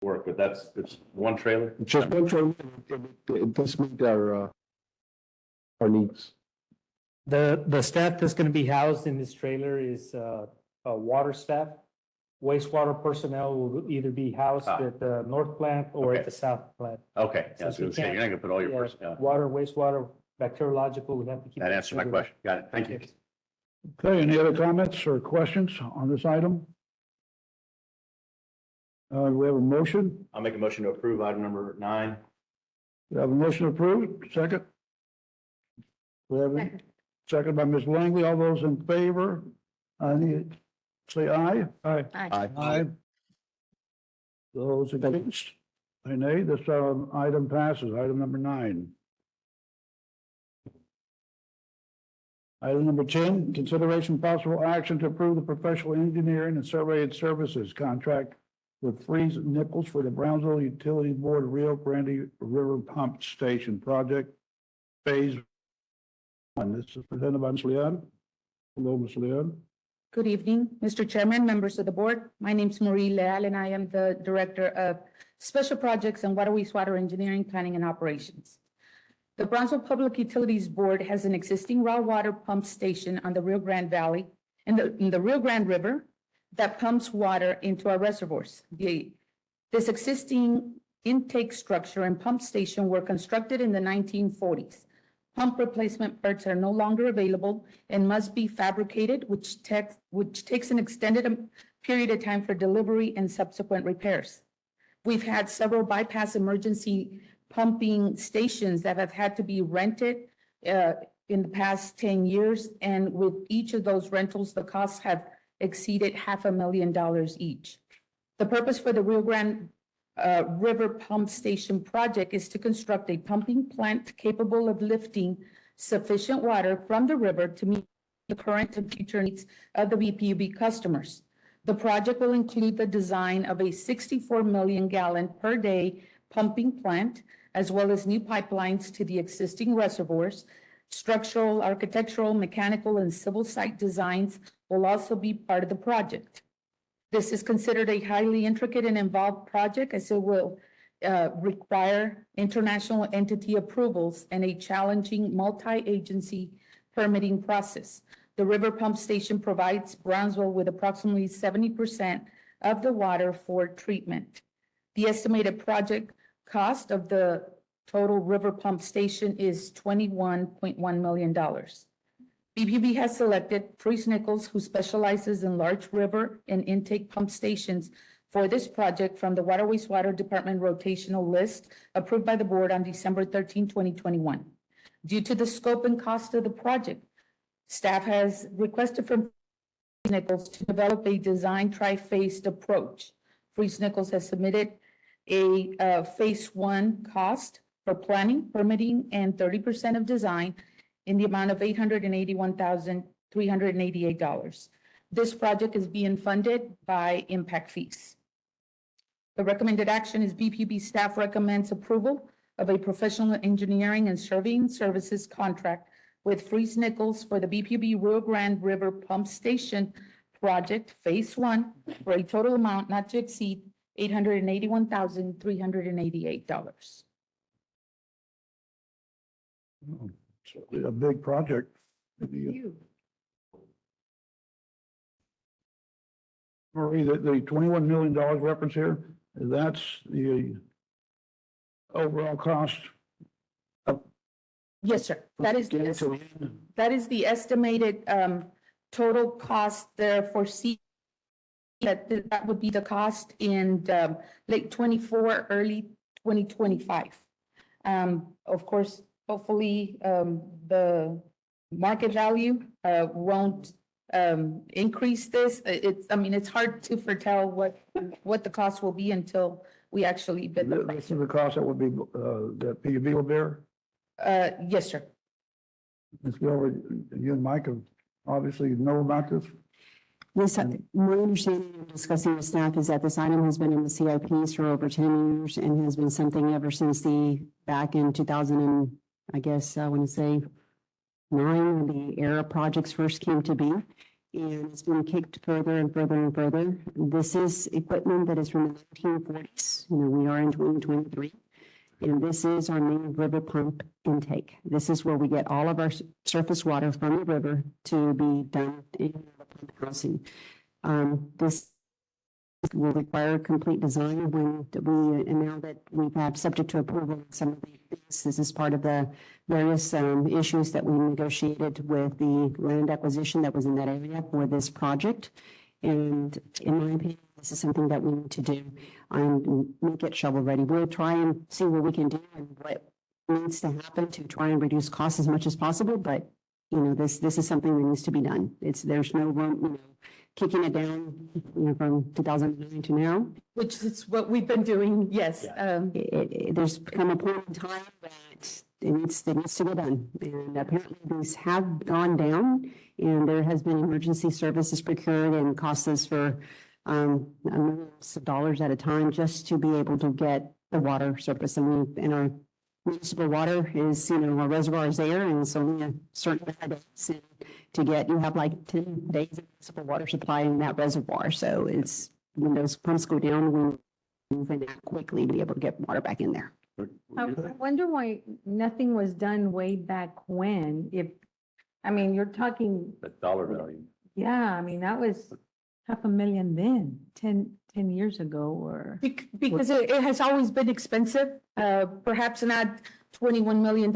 work. But it's one trailer. Just one trailer. It does meet our needs. The staff that's going to be housed in this trailer is water staff. Wastewater personnel will either be housed at the north plant or at the south plant. Okay, yeah, Since we so you're not can't- gonna put all your yeah, personnel. Water, wastewater, bacteriological, we have to keep. That answers my question. Got it. Thank you. Okay, any other comments or questions on this item? We have a motion. I'll make a motion to approve item number 9. We have a motion approved. Second. We have a second by Ms. Langley. All those in favor? Say aye. Aye. Aye. Those against? Say nay. This item passes. Item number 9. Item number 10, consideration possible action to approve the professional engineering and surveying services contract with Freeze Nichols for the Brownsville Utility Board Rio Grande River Pump Station project Phase 1. This is presented by Ms. Leon. Hello, Ms. Leon. Good evening, Mr. Chairman, members of the board. My name is Marie Leal, and I am the Director of Special Projects and Water Wastewater Engineering, Planning, and Operations. The Brownsville Public Utilities Board has an existing raw water pump station on the Rio Grande Valley, in the Rio Grande River, that pumps water into our reservoirs. This existing intake structure and pump station were constructed in the 1940s. Pump replacement parts are no longer available and must be fabricated, which takes an extended period of time for delivery and subsequent repairs. We've had several bypass emergency pumping stations that have had to be rented in the past 10 years. And with each of those rentals, the costs have exceeded $500,000 each. The purpose for the Rio Grande River Pump Station project is to construct a pumping plant capable of lifting sufficient water from the river to meet the current and future needs of the BPUB customers. The project will include the design of a 64 million gallon per day pumping plant, as well as new pipelines to the existing reservoirs. Structural, architectural, mechanical, and civil site designs will also be part of the project. This is considered a highly intricate and involved project, as it will require international entity approvals and a challenging multi-agency permitting process. The river pump station provides Brownsville with approximately 70% of the water for treatment. The estimated project cost of the total river pump station is $21.1 million. BPB has selected Freese Nichols, who specializes in large river and intake pump stations, for this project from the Water Wastewater Department rotational list approved by the board on December 13, 2021. Due to the scope and cost of the project, staff has requested from Freese Nichols to develop a design tri-phased approach. Freese Nichols has submitted a phase 1 cost for planning, permitting, and 30% of design in the amount of $881,388. This project is being funded by impact fees. The recommended action is BPB staff recommends approval of a professional engineering and surveying services contract with Freese Nichols for the BPB Rio Grande River Pump Station project, phase 1, for a total amount not to exceed $881,388. Certainly a big project. Marie, the $21 million reference here, that's the overall cost? Yes, sir. That is the estimated total cost there for that would be the cost in late 24, early 2025. Of course, hopefully the market value won't increase this. It's hard to foretell what the cost will be until we actually bid the price. This is the cost that would be, that PUB will bear? Yes, sir. Ms. Gilbert, you and Mike have obviously know about this? Yes, my understanding of discussing with staff is that this item has been in the CIPs for over 10 years and has been something ever since back in 2000 and I guess I want to say 9, when the ERA projects first came to be. And it's been kicked further and further and further. This is equipment that is from the 1940s. We are in 2023. And this is our main river pump intake. This is where we get all of our surface water from the river to be done in the pump housing. This will require complete design and now that we've had subject to approval some of the things. This is part of the various issues that we negotiated with the land acquisition that was in that area for this project. And in my opinion, this is something that we need to do and make it shovel ready. We'll try and see what we can do and what needs to happen to try and reduce costs as much as possible. But this is something that needs to be done. There's no room, kicking it down from 2009 to now. Which is what we've been doing, yes. There's come a point in time that it needs to be done. And apparently these have gone down and there has been emergency services procured and costs us for millions of dollars at a time just to be able to get the water surface. And our municipal water is, a reservoir is there and it's only a certain amount of days to get, you have like 10 days of municipal water supply in that reservoir. So it's, when those pumps go down, we move in that quickly to be able to get water back in there. I wonder why nothing was done way back when, you're talking, The dollar value. yeah, that was 500,000 then, 10 years ago or. Because it has always been expensive, perhaps not $21 million,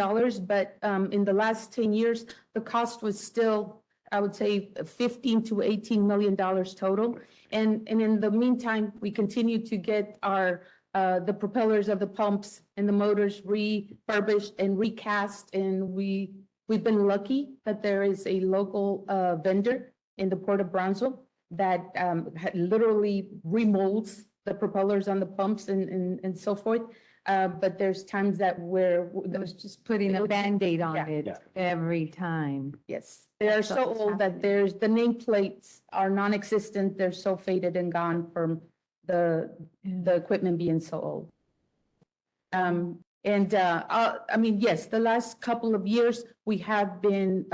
but in the last 10 years, the cost was still, I would say, $15 to $18 million total. And in the meantime, we continue to get the propellers of the pumps and the motors refurbished and recast. And we've been lucky that there is a local vendor in the Port of Brownsville that literally remolds the propellers on the pumps and so forth. But there's times that where It was just putting a Band-Aid on Yeah. it every time. Yes, they are so old that the nameplates are non-existent. They're so faded and gone from the equipment being so old. Yes, the last couple of years, we have been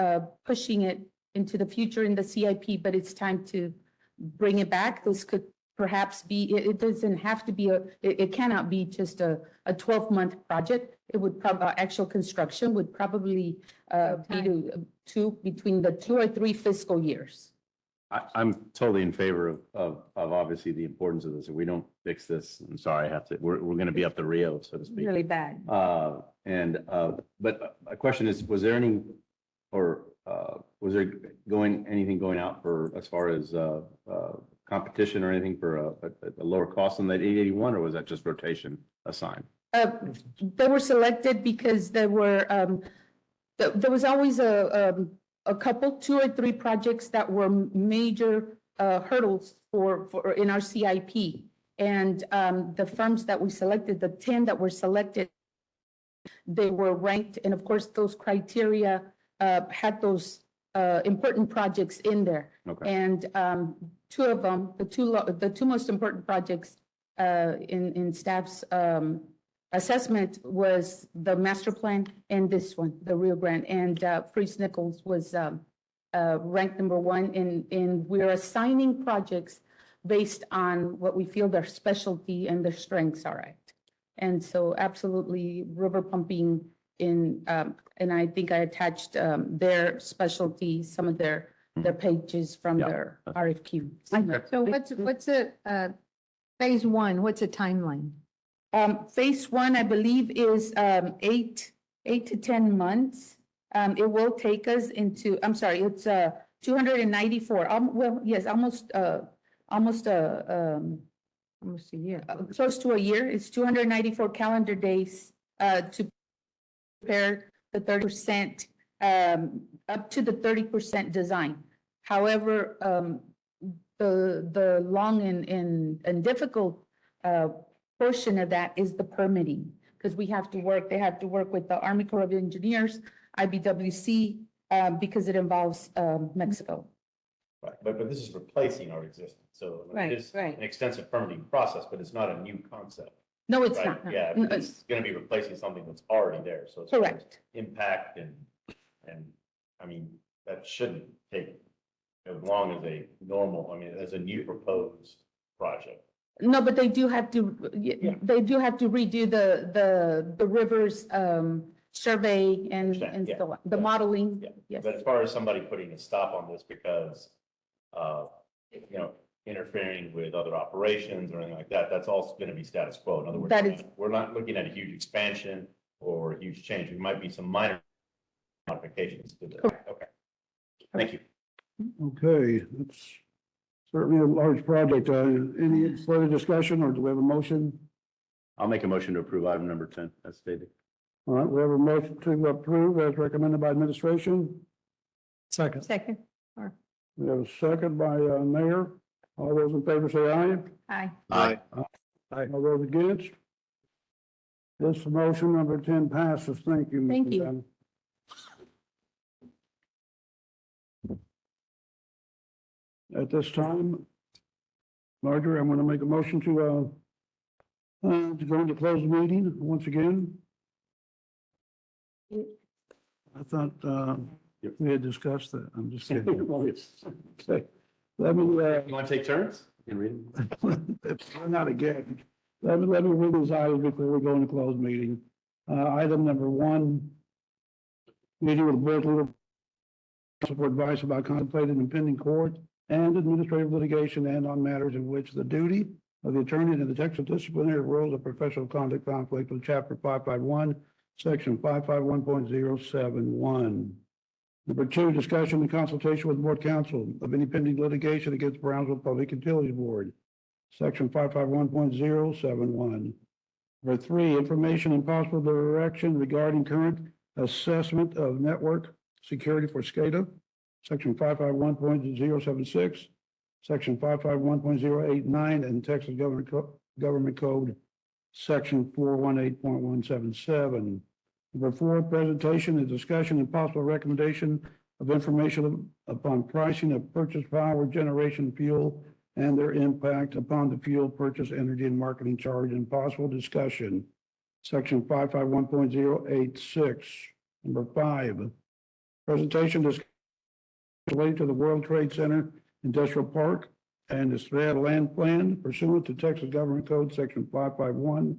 pushing it into the future in the CIP, but it's time to bring it back. This could perhaps be, it doesn't have to be it cannot be just a 12-month project. It would actual construction would probably be between the 2 or 3 fiscal years. I'm totally in favor of obviously the importance of this. If we don't fix this, I'm sorry, we're going to be up the Rio, so to speak. Really bad. But a question is, was there any, or was there anything going out for, as far as competition or anything for a lower cost than that 881, or was that just rotation assigned? They were selected because there was always a couple, 2 or 3 projects that were major hurdles for in our CIP. And the firms that we selected, the 10 that were selected, they were ranked. And of course, those criteria had those important projects in there. Okay. And 2 of them, the two most important projects in staff's assessment was the master plan and this one, the Rio Grande. And Priest Nichols was ranked number 1. And we're assigning projects based on what we feel their specialty and their strengths are at. And so absolutely river pumping and I think I attached their specialty, some of their pages from their RFQ. So what's phase 1, what's a timeline? Phase 1, I believe, is 8 to 10 months. It will take us into, I'm sorry, it's 294. Well, yes, almost a year. Close to a year. It's 294 calendar days to prepare the 30%, up to the 30% design. However, the long and difficult portion of that is the permitting, because they have to work with the Army Corps of Engineers, IBWC, because it involves Mexico. Right, but this is replacing our existing, so Right, it is right. an extensive permitting process, but it's not a new concept. No, it's Right? not. Yeah, No, it's going to be replacing something that's already there, so it's Correct. impact and that shouldn't take as long as a normal, as a new proposed project. No, but they do have to, they do have to redo the rivers survey and yeah, so on, the modeling. Yes. But as far as somebody putting a stop on this because, interfering with other operations or anything like that, that's also going to be status quo. In other words, That is- we're not looking at a huge expansion or a huge change. There might be some minor modifications to this. Okay. Thank you. Okay, it's certainly a large project. Any further discussion, or do we have a motion? I'll make a motion to approve item number 10 as stated. All right, we have a motion to approve as recommended by administration. Second. We have a second by Mayor. All those in favor say aye. Aye. Aye. Aye. All those against? This motion number 10 passes. Thank you. Thank Mrs. you. Dunn. At this time, Marjorie, I'm going to make a motion to go into closed meeting once again. I thought, we had discussed that. I'm just kidding. Okay. Let me, You want to take turns? You can read them. not again. Let me read these items before we go into closed meeting. Item number one, meeting with the board leader for advice about contemplated impending court and administrative litigation and on matters in which the duty of the attorney and the Texas disciplinary rules of professional conduct conflict with chapter 551, section 551.071. Number two, discussion and consultation with board counsel of any pending litigation against Brownsville Public Utilities Board, section 551.071. Number three, information and possible direction regarding current assessment of network security for SCADA, section 551.076, section 551.089, and Texas Government Code, section 418.177. Number four, presentation and discussion and possible recommendation of information upon pricing of purchase power generation fuel and their impact upon the fuel purchase energy and marketing charge and possible discussion. Section 551.086. Number five, presentation discussion related to the World Trade Center Industrial Park and the Strata Land Plan pursuant to Texas Government Code, section 551,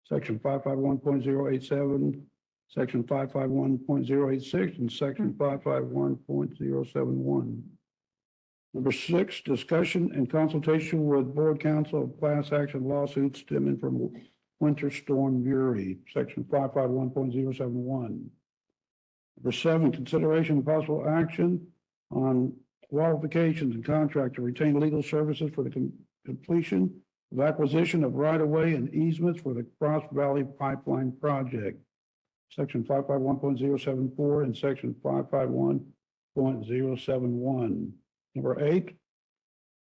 section 551.087, section 551.086, and section 551.071. Number six, discussion and consultation with board counsel of class action lawsuits stemming from Winter Storm Uri, section 551.071. Number seven, consideration and possible action on qualifications and contract to retain legal services for the completion of acquisition of right-of-way and easements for the Cross Valley Pipeline Project, section 551.074 and section 551.071. Number eight,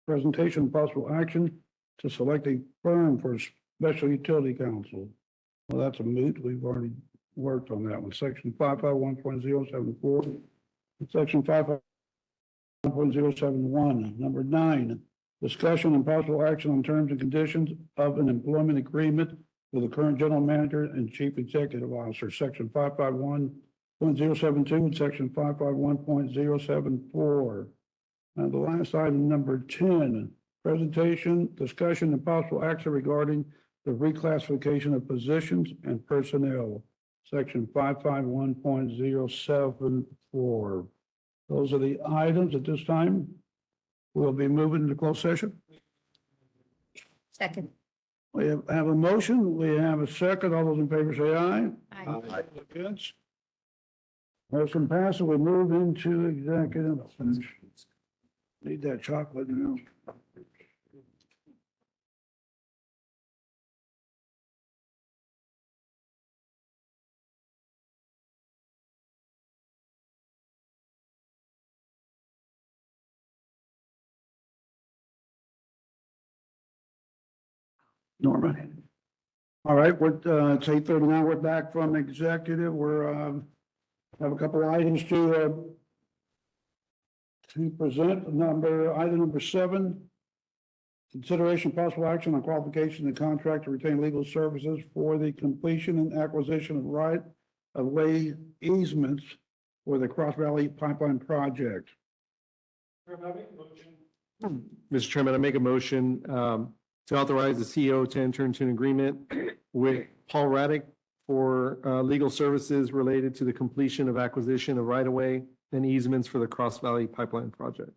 presentation and possible action to select a firm for special utility counsel. Well, that's a moot. We've already worked on that one. Section 551.074, and section 551.071. Number nine, discussion and possible action on terms and conditions of an employment agreement with the current general manager and chief executive officer, section 551.072 and section 551.074. And the last item, number 10, presentation, discussion, and possible action regarding the reclassification of positions and personnel, section 551.074. Those are the items at this time. We'll be moving into closed session. Second. We have a motion. We have a second. All those in favor say aye. Aye. Against? Motion passes. We move into executive. Need that chocolate now. Norma. All right, it's 8:30 now. We're back from executive. We're have a couple of items to present. Item number 7, consideration of possible action on qualification and contract to retain legal services for the completion and acquisition of right-of-way easements for the Cross Valley Pipeline Project. Mr. Chairman, I make a motion to authorize the CEO to enter into an agreement with Paul Raddick for legal services related to the completion of acquisition of right-of-way and easements for the Cross Valley Pipeline Project.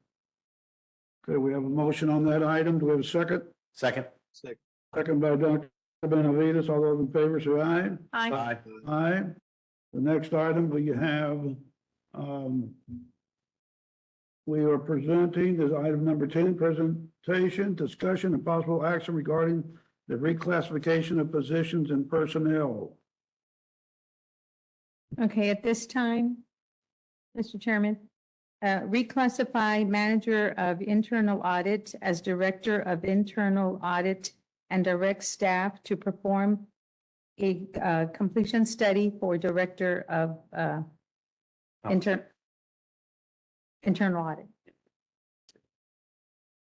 Okay, we have a motion on that item. Do we have a second? Second. Second by Dr. Benavides. All those in favor say aye. Aye. Aye. The next item we have, we are presenting is item number 10, presentation, discussion, and possible action regarding the reclassification of positions and personnel. Okay, at this time, Mr. Chairman, reclassify Manager of Internal Audit as Director of Internal Audit and direct staff to perform a completion study for Director of Internal Audit.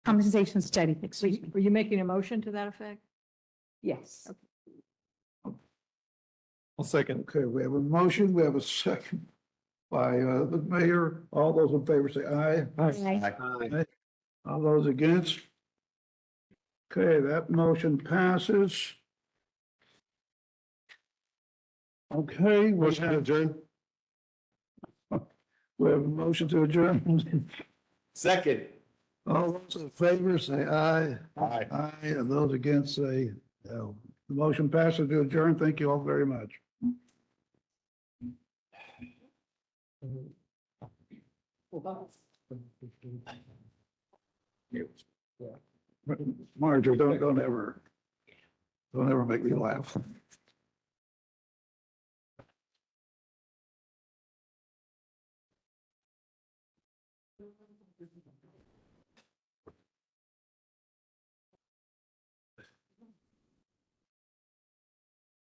Compensation study, excuse me. Were you making a motion to that effect? Yes. I'll second. Okay, we have a motion, we have a second by the mayor. All those in favor say aye. Aye. All those against? Okay, that motion passes. Okay, Motion to adjourn. we have a motion to adjourn. Second. All those in favor say aye. Aye. Aye, and those against say no. The motion passes to adjourn. Thank you all very much. Marjorie, don't ever make me laugh.